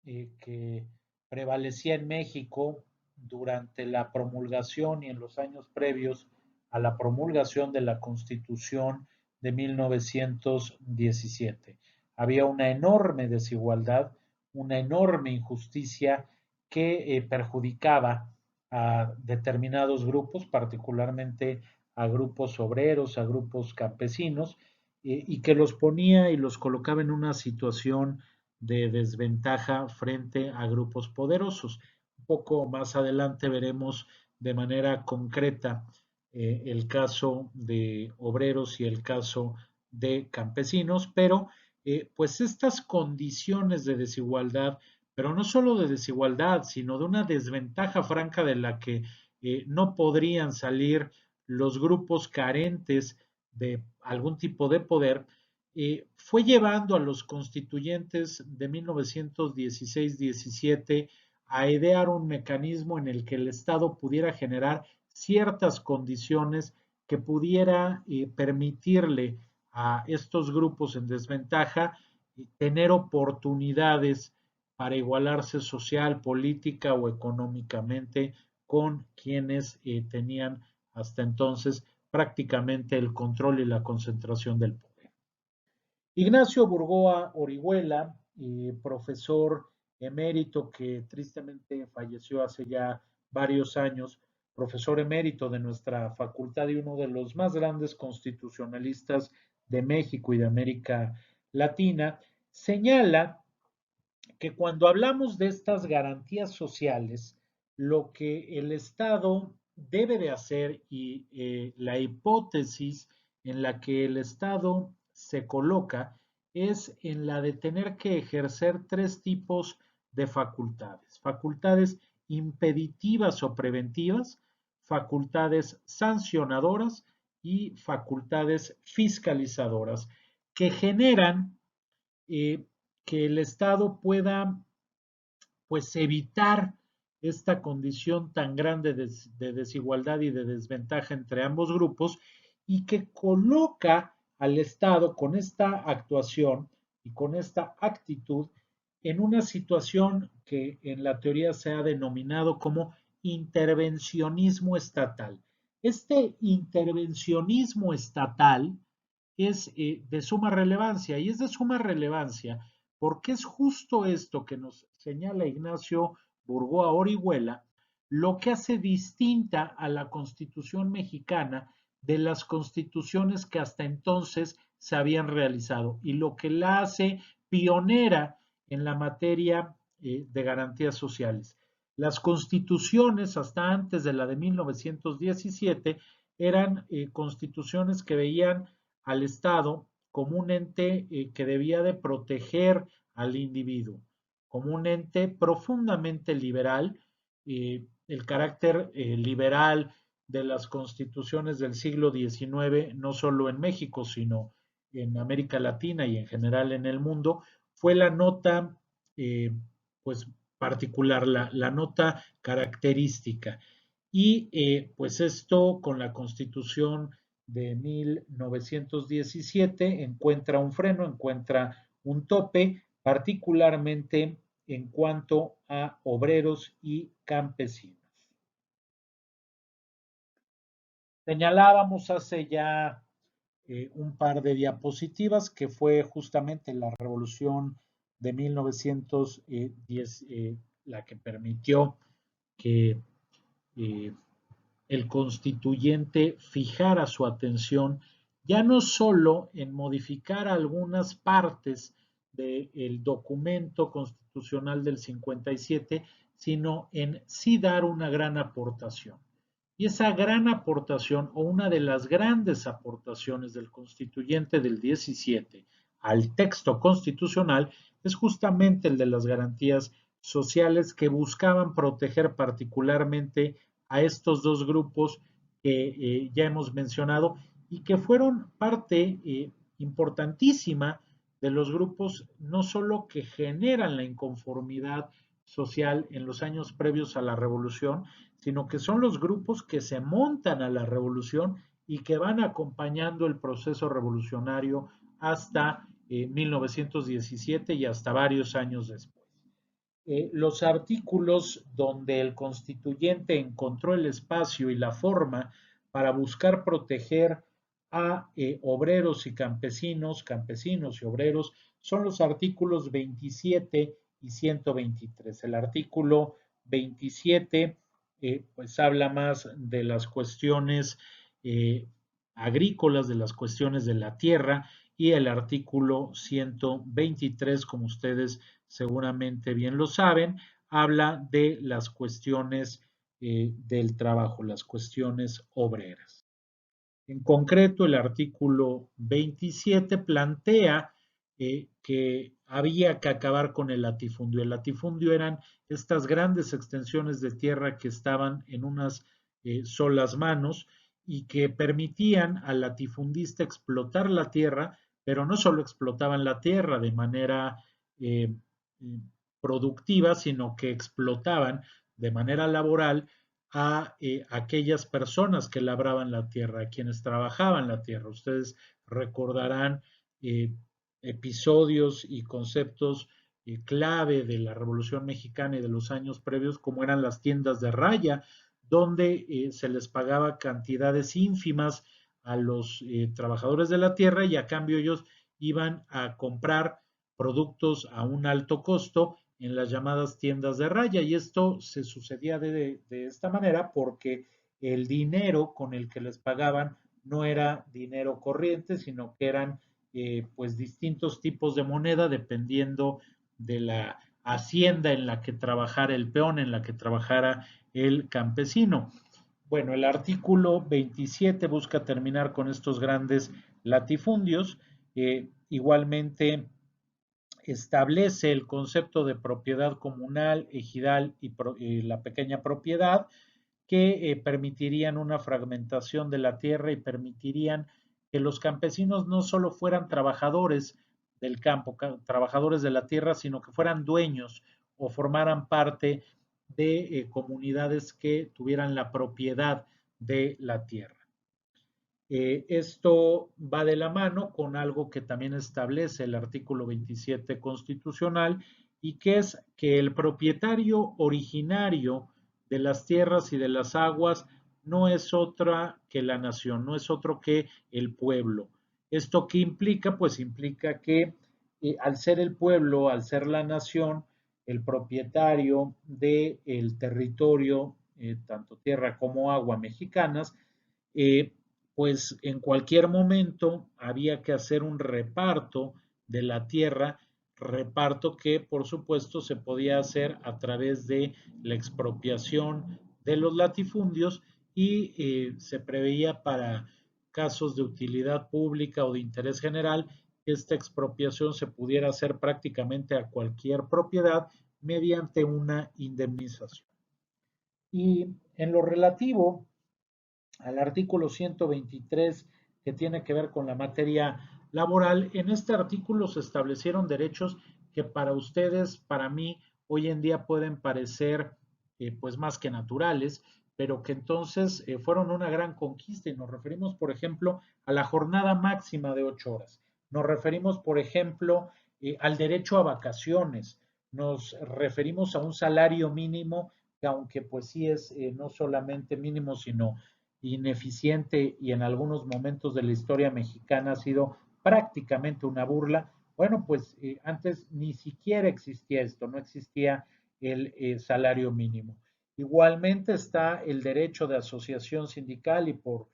que prevalecía en México durante la promulgación y en los años previos a la promulgación de la Constitución de 1917. Había una enorme desigualdad, una enorme injusticia que perjudicaba a determinados grupos, particularmente a grupos obreros, a grupos campesinos, y que los ponía y los colocaba en una situación de desventaja frente a grupos poderosos. Un poco más adelante veremos de manera concreta el caso de obreros y el caso de campesinos, pero pues estas condiciones de desigualdad, pero no solo de desigualdad, sino de una desventaja franca de la que no podrían salir los grupos carentes de algún tipo de poder, fue llevando a los constituyentes de 1916-17 a idear un mecanismo en el que el Estado pudiera generar ciertas condiciones que pudiera permitirle a estos grupos en desventaja tener oportunidades para igualarse social, política o económicamente con quienes tenían hasta entonces prácticamente el control y la concentración del poder. Ignacio Burgoa Orihuela, profesor emérito que tristemente falleció hace ya varios años, profesor emérito de nuestra facultad y uno de los más grandes constitucionalistas de México y de América Latina, señala que cuando hablamos de estas garantías sociales, lo que el Estado debe de hacer y la hipótesis en la que el Estado se coloca es en la de tener que ejercer tres tipos de facultades. Facultades impeditivas o preventivas, facultades sancionadoras y facultades fiscalizadoras que generan eh, que el Estado pueda pues evitar esta condición tan grande de desigualdad y de desventaja entre ambos grupos y que coloca al Estado con esta actuación y con esta actitud en una situación que en la teoría se ha denominado como intervencionismo estatal. Este intervencionismo estatal es de suma relevancia y es de suma relevancia porque es justo esto que nos señala Ignacio Burgoa Orihuela lo que hace distinta a la Constitución mexicana de las constituciones que hasta entonces se habían realizado y lo que la hace pionera en la materia de garantías sociales. Las constituciones, hasta antes de la de 1917, eran constituciones que veían al Estado como un ente que debía de proteger al individuo, como un ente profundamente liberal. El carácter liberal de las constituciones del siglo XIX, no solo en México, sino en América Latina y en general en el mundo, fue la nota eh, pues particular, la nota característica. Y pues esto con la constitución de 1917 encuentra un freno, encuentra un tope, particularmente en cuanto a obreros y campesinos. Señalábamos hace ya un par de diapositivas que fue justamente la revolución de 1910 la que permitió que eh, el constituyente fijara su atención ya no solo en modificar algunas partes del documento constitucional del 57, sino en sí dar una gran aportación. Y esa gran aportación, o una de las grandes aportaciones del constituyente del 17 al texto constitucional, es justamente el de las garantías sociales que buscaban proteger particularmente a estos dos grupos que ya hemos mencionado y que fueron parte importantísima de los grupos no solo que generan la inconformidad social en los años previos a la revolución, sino que son los grupos que se montan a la revolución y que van acompañando el proceso revolucionario hasta 1917 y hasta varios años después. Los artículos donde el constituyente encontró el espacio y la forma para buscar proteger a obreros y campesinos, campesinos y obreros, son los artículos 27 y 123. El artículo 27 pues habla más de las cuestiones eh, agrícolas, de las cuestiones de la tierra, y el artículo 123, como ustedes seguramente bien lo saben, habla de las cuestiones del trabajo, las cuestiones obreras. En concreto, el artículo 27 plantea que había que acabar con el latifundio. El latifundio eran estas grandes extensiones de tierra que estaban en unas solas manos y que permitían al latifundista explotar la tierra, pero no solo explotaban la tierra de manera eh, productiva, sino que explotaban de manera laboral a aquellas personas que labraban la tierra, a quienes trabajaban la tierra. Ustedes recordarán episodios y conceptos clave de la Revolución Mexicana y de los años previos, como eran las tiendas de raya, donde se les pagaba cantidades ínfimas a los trabajadores de la tierra y a cambio ellos iban a comprar productos a un alto costo en las llamadas tiendas de raya. Y esto se sucedía de esta manera porque el dinero con el que les pagaban no era dinero corriente, sino que eran pues distintos tipos de moneda dependiendo de la hacienda en la que trabajara el peón, en la que trabajara el campesino. Bueno, el artículo 27 busca terminar con estos grandes latifundios. Igualmente establece el concepto de propiedad comunal, ejidal y la pequeña propiedad, que permitirían una fragmentación de la tierra y permitirían que los campesinos no solo fueran trabajadores del campo, trabajadores de la tierra, sino que fueran dueños o formaran parte de comunidades que tuvieran la propiedad de la tierra. Esto va de la mano con algo que también establece el artículo 27 constitucional y que es que el propietario originario de las tierras y de las aguas no es otra que la nación, no es otro que el pueblo. ¿Esto qué implica? Pues implica que al ser el pueblo, al ser la nación, el propietario del territorio, tanto tierra como agua mexicanas, pues en cualquier momento había que hacer un reparto de la tierra, reparto que por supuesto se podía hacer a través de la expropiación de los latifundios y se preveía para casos de utilidad pública o de interés general que esta expropiación se pudiera hacer prácticamente a cualquier propiedad mediante una indemnización. Y en lo relativo al artículo 123 que tiene que ver con la materia laboral, en este artículo se establecieron derechos que para ustedes, para mí, hoy en día pueden parecer pues más que naturales, pero que entonces fueron una gran conquista y nos referimos, por ejemplo, a la jornada máxima de 8 horas. Nos referimos, por ejemplo, al derecho a vacaciones. Nos referimos a un salario mínimo que aunque pues sí es no solamente mínimo, sino ineficiente y en algunos momentos de la historia mexicana ha sido prácticamente una burla. Bueno, pues antes ni siquiera existía esto, no existía el salario mínimo. Igualmente está el derecho de asociación sindical y por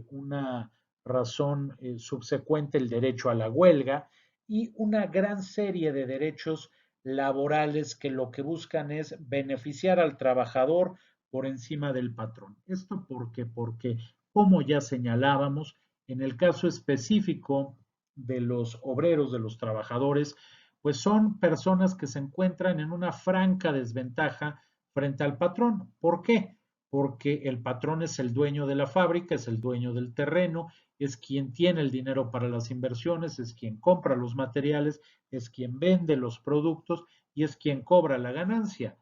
una razón subsecuente el derecho a la huelga y una gran serie de derechos laborales que lo que buscan es beneficiar al trabajador por encima del patrón. ¿Esto por qué? Porque, como ya señalábamos, en el caso específico de los obreros, de los trabajadores, pues son personas que se encuentran en una franca desventaja frente al patrón. ¿Por qué? Porque el patrón es el dueño de la fábrica, es el dueño del terreno, es quien tiene el dinero para las inversiones, es quien compra los materiales, es quien vende los productos y es quien cobra la ganancia,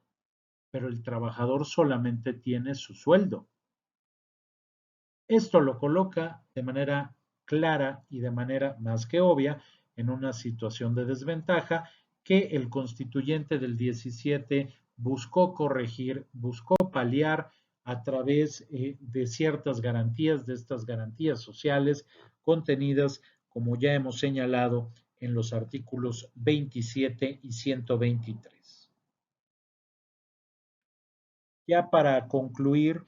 pero el trabajador solamente tiene su sueldo. Esto lo coloca de manera clara y de manera más que obvia en una situación de desventaja que el constituyente del 17 buscó corregir, buscó paliar a través de ciertas garantías, de estas garantías sociales contenidas, como ya hemos señalado, en los artículos 27 y 123. Ya para concluir,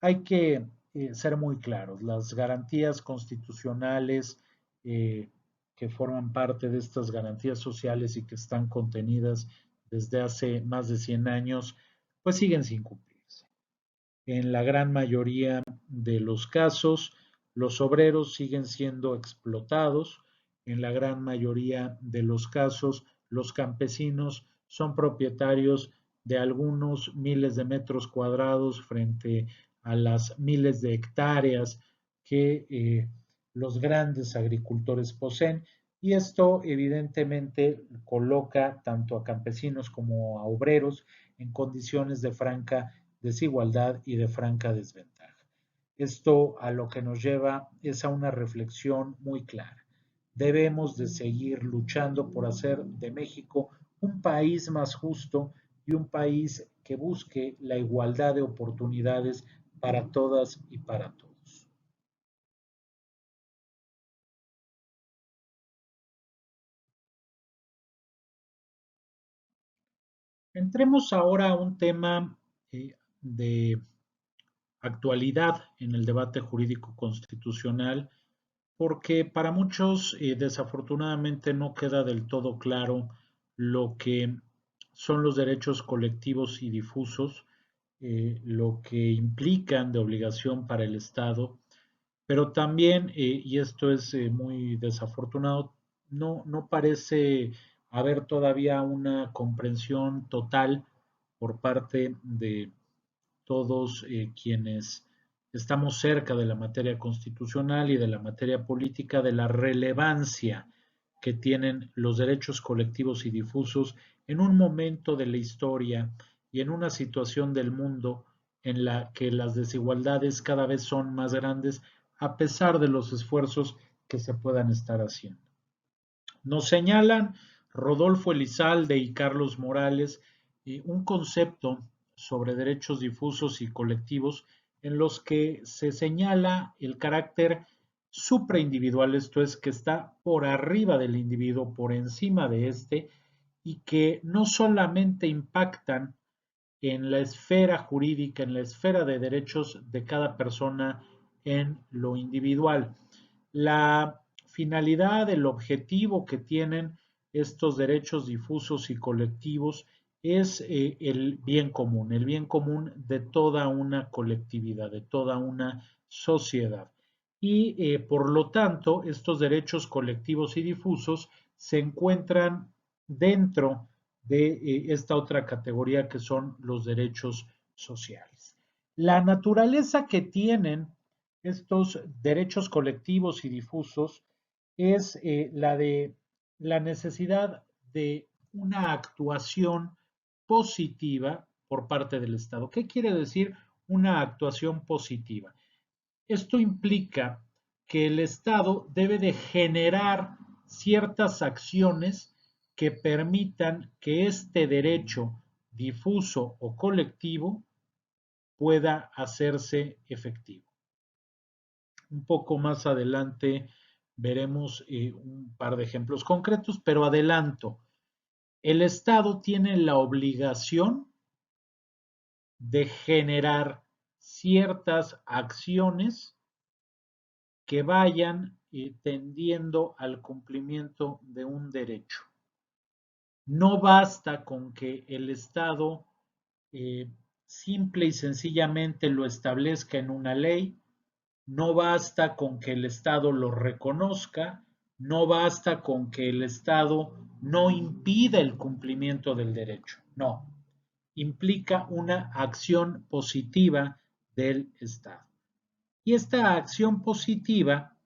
hay que ser muy claros. Las garantías constitucionales que forman parte de estas garantías sociales y que están contenidas desde hace más de 100 años, pues siguen sin cumplirse. En la gran mayoría de los casos, los obreros siguen siendo explotados. En la gran mayoría de los casos, los campesinos son propietarios de algunos miles de metros cuadrados frente a las miles de hectáreas que los grandes agricultores poseen. Y esto evidentemente coloca tanto a campesinos como a obreros en condiciones de franca desigualdad y de franca desventaja. Esto a lo que nos lleva es a una reflexión muy clara. Debemos de seguir luchando por hacer de México un país más justo y un país que busque la igualdad de oportunidades para todas y para todos. Entremos ahora a un tema de actualidad en el debate jurídico constitucional, porque para muchos desafortunadamente no queda del todo claro lo que son los derechos colectivos y difusos, lo que implican de obligación para el Estado, pero también, y esto es muy desafortunado, no parece haber todavía una comprensión total por parte de todos quienes estamos cerca de la materia constitucional y de la materia política, de la relevancia que tienen los derechos colectivos y difusos en un momento de la historia y en una situación del mundo en la que las desigualdades cada vez son más grandes a pesar de los esfuerzos que se puedan estar haciendo. Nos señalan Rodolfo Elizalde y Carlos Morales un concepto sobre derechos difusos y colectivos en los que se señala el carácter supraindividual, esto es, que está por arriba del individuo, por encima de este, y que no solamente impactan en la esfera jurídica, en la esfera de derechos de cada persona en lo individual. La finalidad, el objetivo que tienen estos derechos difusos y colectivos es el bien común de toda una colectividad, de toda una sociedad. Y por lo tanto, estos derechos colectivos y difusos se encuentran dentro de esta otra categoría que son los derechos sociales. La naturaleza que tienen estos derechos colectivos y difusos es la de la necesidad de una actuación positiva por parte del Estado. ¿Qué quiere decir una actuación positiva? Esto implica que el Estado debe de generar ciertas acciones que permitan que este derecho difuso o colectivo pueda hacerse efectivo. Un poco más adelante veremos un par de ejemplos concretos, pero adelanto. El Estado tiene la obligación de generar ciertas acciones que vayan tendiendo al cumplimiento de un derecho. No basta con que el Estado eh, simple y sencillamente lo establezca en una ley, no basta con que el Estado lo reconozca, no basta con que el Estado no impida el cumplimiento del derecho, no, implica una acción positiva del Estado. Y esta acción positiva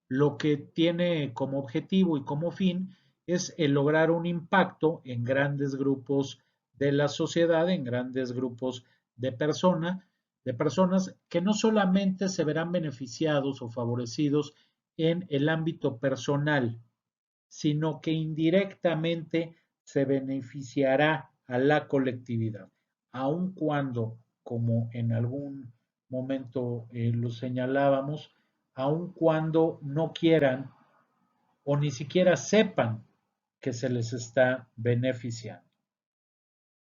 lo que tiene como objetivo y como fin es el lograr un impacto en grandes grupos de la sociedad, en grandes grupos de personas que no solamente se verán beneficiados o favorecidos en el ámbito personal, sino que indirectamente se beneficiará a la colectividad, aun cuando, como en algún momento lo señalábamos, aun cuando no quieran o ni siquiera sepan que se les está beneficiando.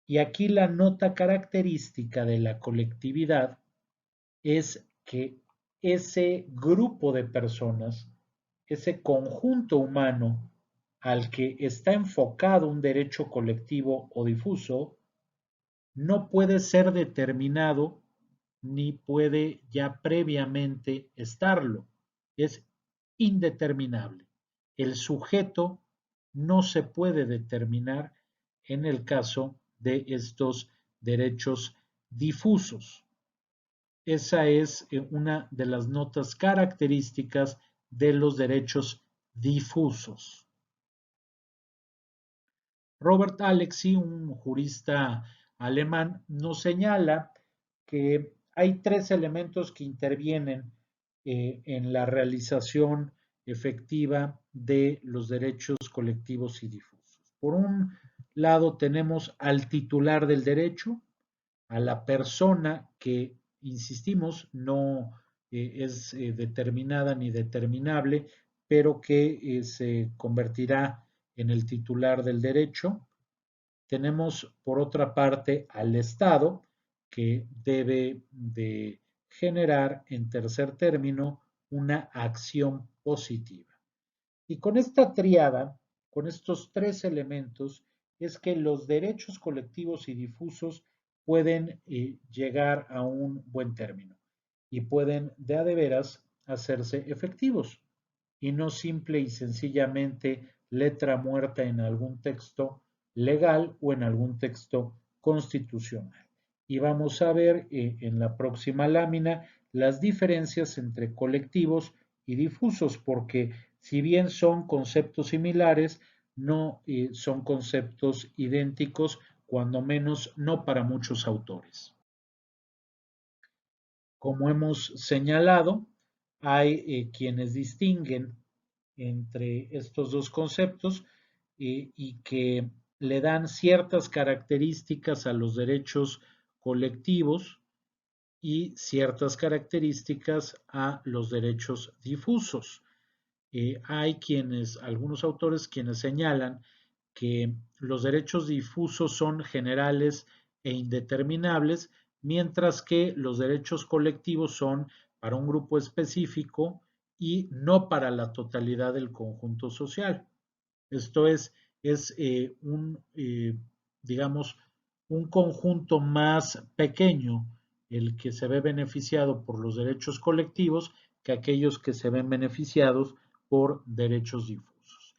Y aquí la nota característica de la colectividad es que ese grupo de personas, ese conjunto humano al que está enfocado un derecho colectivo o difuso, no puede ser determinado ni puede ya previamente estarlo. Es indeterminable. El sujeto no se puede determinar en el caso de estos derechos difusos. Esa es una de las notas características de los derechos difusos. Robert Alexy, un jurista alemán, nos señala que hay tres elementos que intervienen en la realización efectiva de los derechos colectivos y difusos. Por un lado tenemos al titular del derecho, a la persona que, insistimos, no es determinada ni determinable, pero que se convertirá en el titular del derecho. Tenemos, por otra parte, al Estado, que debe de generar, en tercer término, una acción positiva. Y con esta triada, con estos tres elementos, es que los derechos colectivos y difusos pueden llegar a un buen término y pueden de a de veras hacerse efectivos y no simple y sencillamente letra muerta en algún texto legal o en algún texto constitucional. Y vamos a ver en la próxima lámina las diferencias entre colectivos y difusos, porque si bien son conceptos similares, no son conceptos idénticos, cuando menos no para muchos autores. Como hemos señalado, hay quienes distinguen entre estos dos conceptos y que le dan ciertas características a los derechos colectivos y ciertas características a los derechos difusos. Hay algunos autores quienes señalan que los derechos difusos son generales e indeterminables, mientras que los derechos colectivos son para un grupo específico y no para la totalidad del conjunto social. Esto es digamos, un conjunto más pequeño el que se ve beneficiado por los derechos colectivos que aquellos que se ven beneficiados por derechos difusos.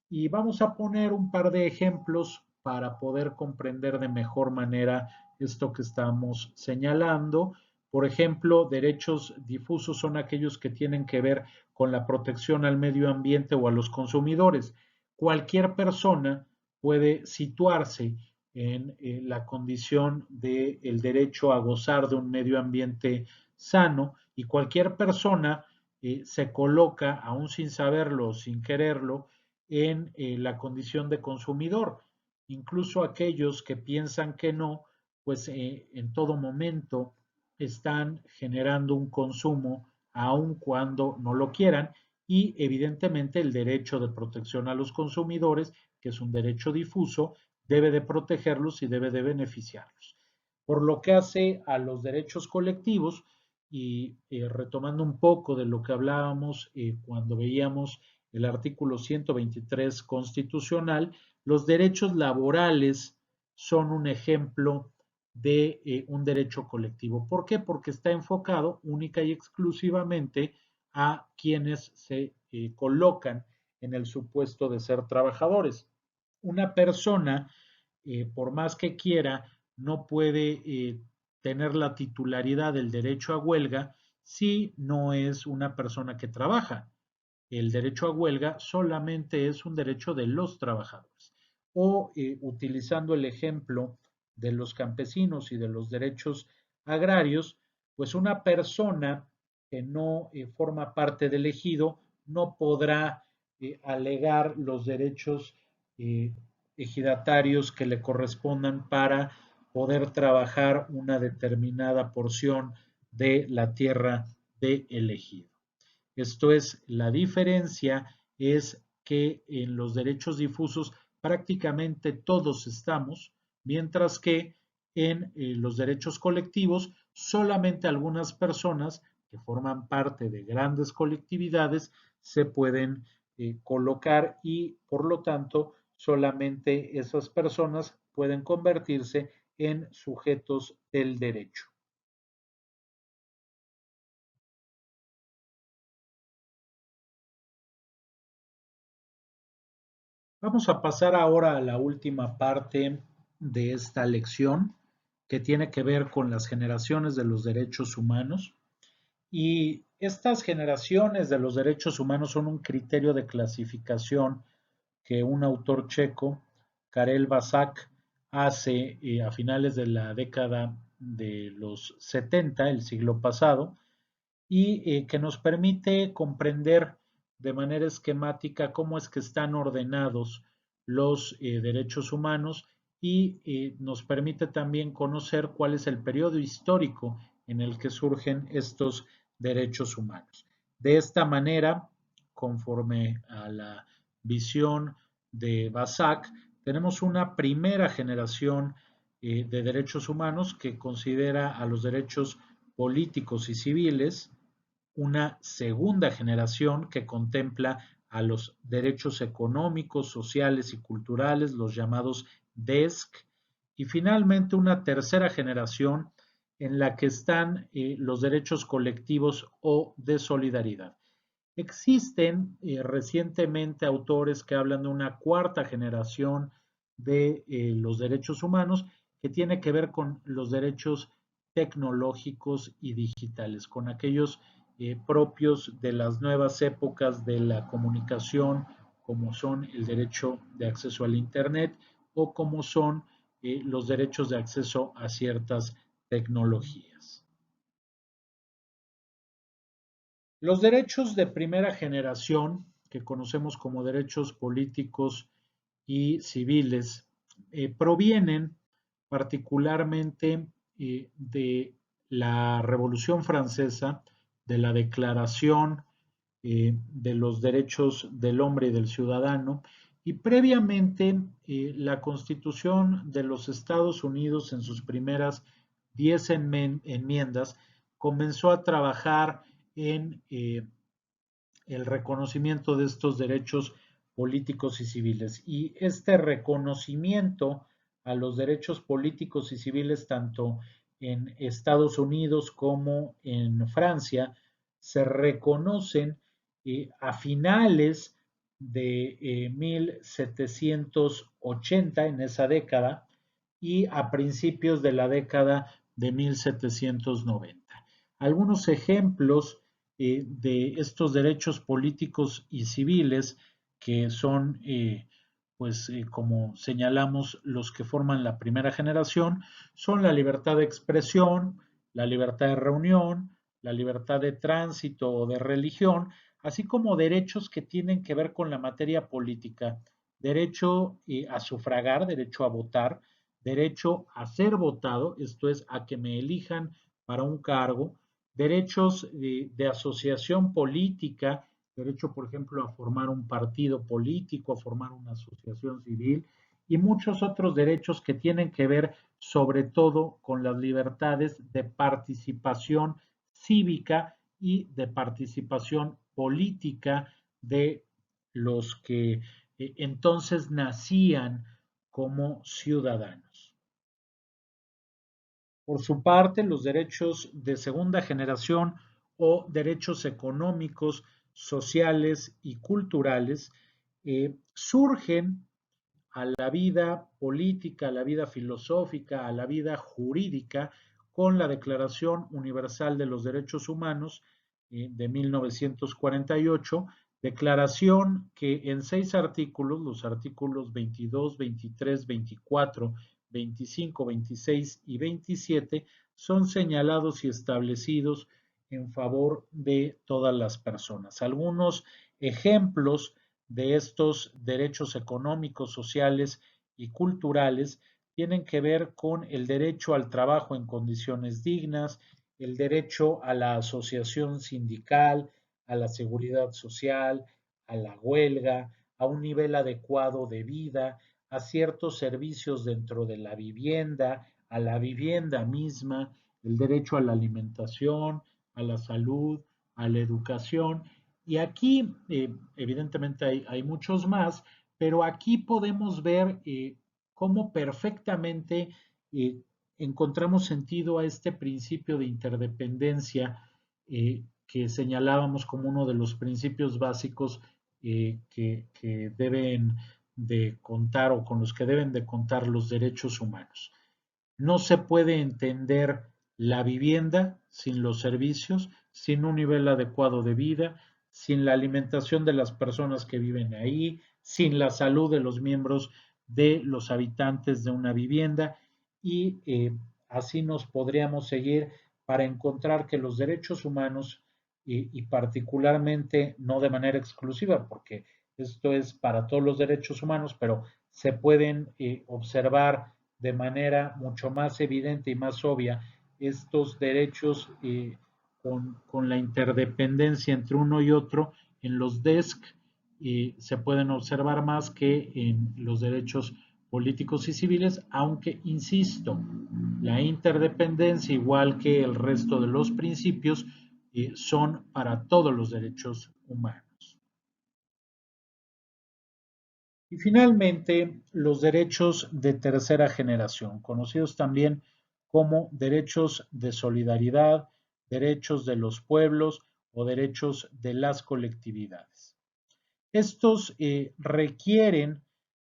Y vamos a poner un par de ejemplos para poder comprender de mejor manera esto que estamos señalando. Por ejemplo, derechos difusos son aquellos que tienen que ver con la protección al medio ambiente o a los consumidores. Cualquier persona puede situarse en la condición del derecho a gozar de un medio ambiente sano y cualquier persona se coloca, aún sin saberlo o sin quererlo, en la condición de consumidor. Incluso aquellos que piensan que no, pues en todo momento están generando un consumo aun cuando no lo quieran y evidentemente el derecho de protección a los consumidores, que es un derecho difuso, debe de protegerlos y debe de beneficiarlos. Por lo que hace a los derechos colectivos, y retomando un poco de lo que hablábamos cuando veíamos el artículo 123 constitucional, los derechos laborales son un ejemplo de un derecho colectivo. ¿Por qué? Porque está enfocado única y exclusivamente a quienes se colocan en el supuesto de ser trabajadores. Una persona, por más que quiera, no puede tener la titularidad del derecho a huelga si no es una persona que trabaja. El derecho a huelga solamente es un derecho de los trabajadores. O utilizando el ejemplo de los campesinos y de los derechos agrarios, pues una persona que no forma parte del ejido no podrá alegar los derechos eh, ejidatarios que le correspondan para poder trabajar una determinada porción de la tierra del ejido. Esto es, la diferencia es que en los derechos difusos prácticamente todos estamos, mientras que en los derechos colectivos solamente algunas personas que forman parte de grandes colectividades se pueden colocar y por lo tanto solamente esas personas pueden convertirse en sujetos del derecho. Vamos a pasar ahora a la última parte de esta lección que tiene que ver con las generaciones de los derechos humanos. Y estas generaciones de los derechos humanos son un criterio de clasificación que un autor checo, Karel Vazak, hace a finales de la década de los 70, el siglo pasado, y que nos permite comprender de manera esquemática cómo es que están ordenados los derechos humanos y nos permite también conocer cuál es el periodo histórico en el que surgen estos derechos humanos. De esta manera, conforme a la visión de Basak, tenemos una primera generación de derechos humanos que considera a los derechos políticos y civiles, una segunda generación que contempla a los derechos económicos, sociales y culturales, los llamados DESC, y finalmente una tercera generación en la que están los derechos colectivos o de solidaridad. Existen recientemente autores que hablan de una cuarta generación de los derechos humanos que tiene que ver con los derechos tecnológicos y digitales, con aquellos propios de las nuevas épocas de la comunicación, como son el derecho de acceso al Internet o como son los derechos de acceso a ciertas tecnologías. Los derechos de primera generación, que conocemos como derechos políticos y civiles, provienen particularmente de la Revolución Francesa, de la Declaración de los Derechos del Hombre y del Ciudadano, y previamente la Constitución de los Estados Unidos en sus primeras 10 enmiendas comenzó a trabajar en el reconocimiento de estos derechos políticos y civiles. Y este reconocimiento a los derechos políticos y civiles, tanto en Estados Unidos como en Francia, se reconocen a finales de 1780, en esa década, y a principios de la década de 1790. Algunos ejemplos de estos derechos políticos y civiles que son, como señalamos, los que forman la primera generación, son la libertad de expresión, la libertad de reunión, la libertad de tránsito o de religión, así como derechos que tienen que ver con la materia política, derecho a sufragar, derecho a votar, derecho a ser votado, esto es, a que me elijan para un cargo, derechos de asociación política, derecho, por ejemplo, a formar un partido político, a formar una asociación civil y muchos otros derechos que tienen que ver sobre todo con las libertades de participación cívica y de participación política de los que entonces nacían como ciudadanos. Por su parte, los derechos de segunda generación o derechos económicos, sociales y culturales surgen a la vida política, a la vida filosófica, a la vida jurídica con la Declaración Universal de los Derechos Humanos de 1948, declaración que en 6 artículos, los artículos 22, 23, 24, 25, 26 y 27, son señalados y establecidos en favor de todas las personas. Algunos ejemplos de estos derechos económicos, sociales y culturales tienen que ver con el derecho al trabajo en condiciones dignas, el derecho a la asociación sindical, a la seguridad social, a la huelga, a un nivel adecuado de vida, a ciertos servicios dentro de la vivienda, a la vivienda misma, el derecho a la alimentación, a la salud, a la educación. Y aquí, evidentemente, hay muchos más, pero aquí podemos ver cómo perfectamente eh, encontramos sentido a este principio de interdependencia que señalábamos como uno de los principios básicos que deben de contar o con los que deben de contar los derechos humanos. No se puede entender la vivienda sin los servicios, sin un nivel adecuado de vida, sin la alimentación de las personas que viven ahí, sin la salud de los miembros de los habitantes de una vivienda y así nos podríamos seguir para encontrar que los derechos humanos y particularmente no de manera exclusiva, porque esto es para todos los derechos humanos, pero se pueden observar de manera mucho más evidente y más obvia estos derechos con la interdependencia entre uno y otro en los DESC se pueden observar más que en los derechos políticos y civiles, aunque, insisto, la interdependencia, igual que el resto de los principios, son para todos los derechos humanos. Y finalmente, los derechos de tercera generación, conocidos también como derechos de solidaridad, derechos de los pueblos o derechos de las colectividades. Estos requieren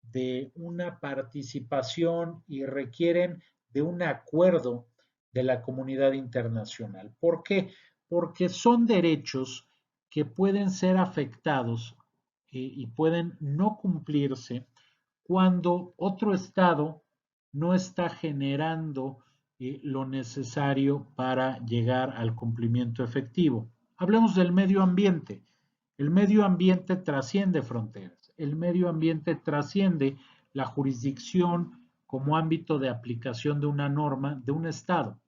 de una participación y requieren de un acuerdo de la comunidad internacional. ¿Por qué? Porque son derechos que pueden ser afectados y pueden no cumplirse cuando otro Estado no está generando lo necesario para llegar al cumplimiento efectivo. Hablemos del medio ambiente. El medio ambiente trasciende fronteras. El medio ambiente trasciende la jurisdicción como ámbito de aplicación de una norma de un Estado.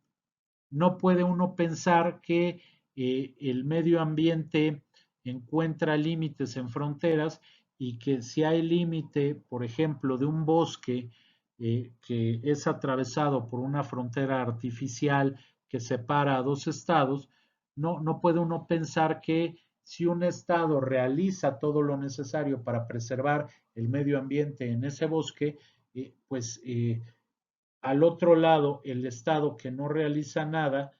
No puede uno pensar que el medio ambiente encuentra límites en fronteras y que si hay límite, por ejemplo, de un bosque que es atravesado por una frontera artificial que separa a dos estados, no puede uno pensar que si un estado realiza todo lo necesario para preservar el medio ambiente en ese bosque, pues al otro lado el estado que no realiza nada,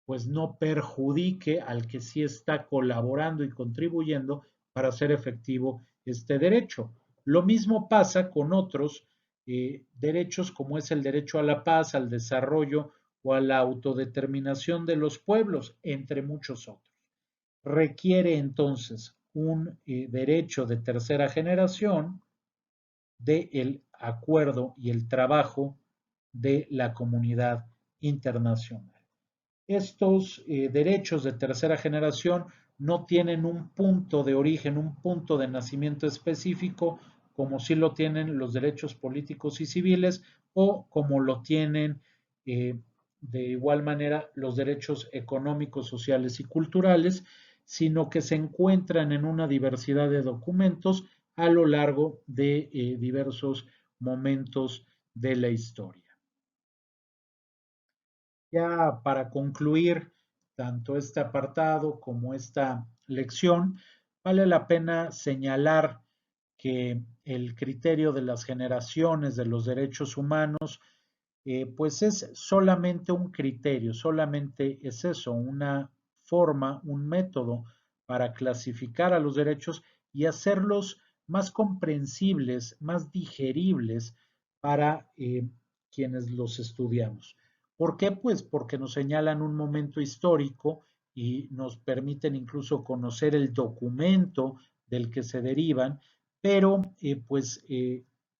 pues no perjudique al que sí está colaborando y contribuyendo para hacer efectivo este derecho. Lo mismo pasa con otros derechos como es el derecho a la paz, al desarrollo o a la autodeterminación de los pueblos, entre muchos otros. Requiere entonces un derecho de tercera generación del acuerdo y el trabajo de la comunidad internacional. Estos derechos de tercera generación no tienen un punto de origen, un punto de nacimiento específico, como sí lo tienen los derechos políticos y civiles o como lo tienen de igual manera los derechos económicos, sociales y culturales, sino que se encuentran en una diversidad de documentos a lo largo de diversos momentos de la historia. Ya para concluir tanto este apartado como esta lección, vale la pena señalar que el criterio de las generaciones de los derechos humanos, pues es solamente un criterio, solamente es eso, una forma, un método para clasificar a los derechos y hacerlos más comprensibles, más digeribles para quienes los estudiamos. ¿Por qué? Pues porque nos señalan un momento histórico y nos permiten incluso conocer el documento del que se derivan, pero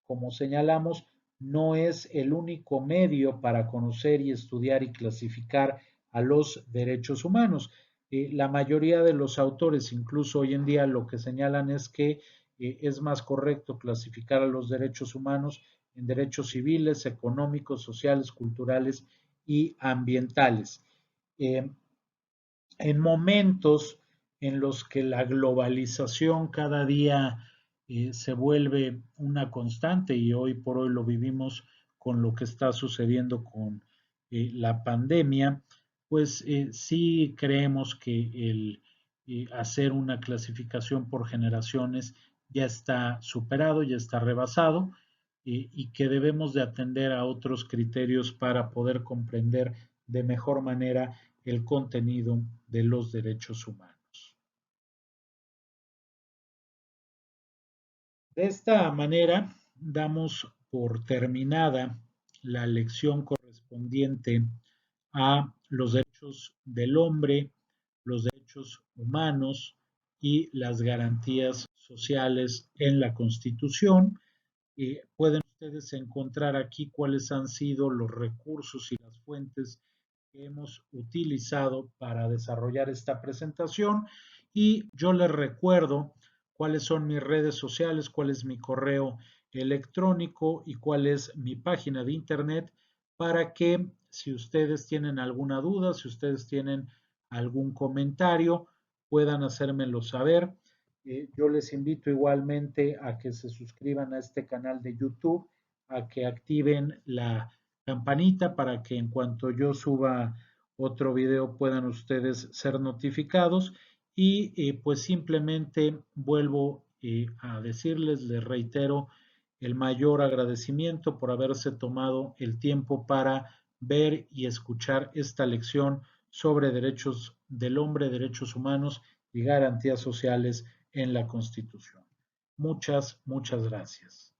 como señalamos, no es el único medio para conocer y estudiar y clasificar a los derechos humanos. La mayoría de los autores, incluso hoy en día, lo que señalan es que es más correcto clasificar a los derechos humanos en derechos civiles, económicos, sociales, culturales y ambientales. Eh, en momentos en los que la globalización cada día se vuelve una constante y hoy por hoy lo vivimos con lo que está sucediendo con la pandemia, pues sí creemos que el hacer una clasificación por generaciones ya está superado, ya está rebasado y que debemos de atender a otros criterios para poder comprender de mejor manera el contenido de los derechos humanos. De esta manera, damos por terminada la lección correspondiente a los derechos del hombre, los derechos humanos y las garantías sociales en la Constitución. Pueden ustedes encontrar aquí cuáles han sido los recursos y las fuentes que hemos utilizado para desarrollar esta presentación y yo les recuerdo cuáles son mis redes sociales, cuál es mi correo electrónico y cuál es mi página de internet para que si ustedes tienen alguna duda, si ustedes tienen algún comentario, puedan hacérmelo saber. Yo les invito igualmente a que se suscriban a este canal de YouTube, a que activen la campanita para que en cuanto yo suba otro video puedan ustedes ser notificados y pues simplemente vuelvo a decirles, les reitero el mayor agradecimiento por haberse tomado el tiempo para ver y escuchar esta lección sobre derechos del hombre, derechos humanos y garantías sociales en la Constitución. Muchas gracias.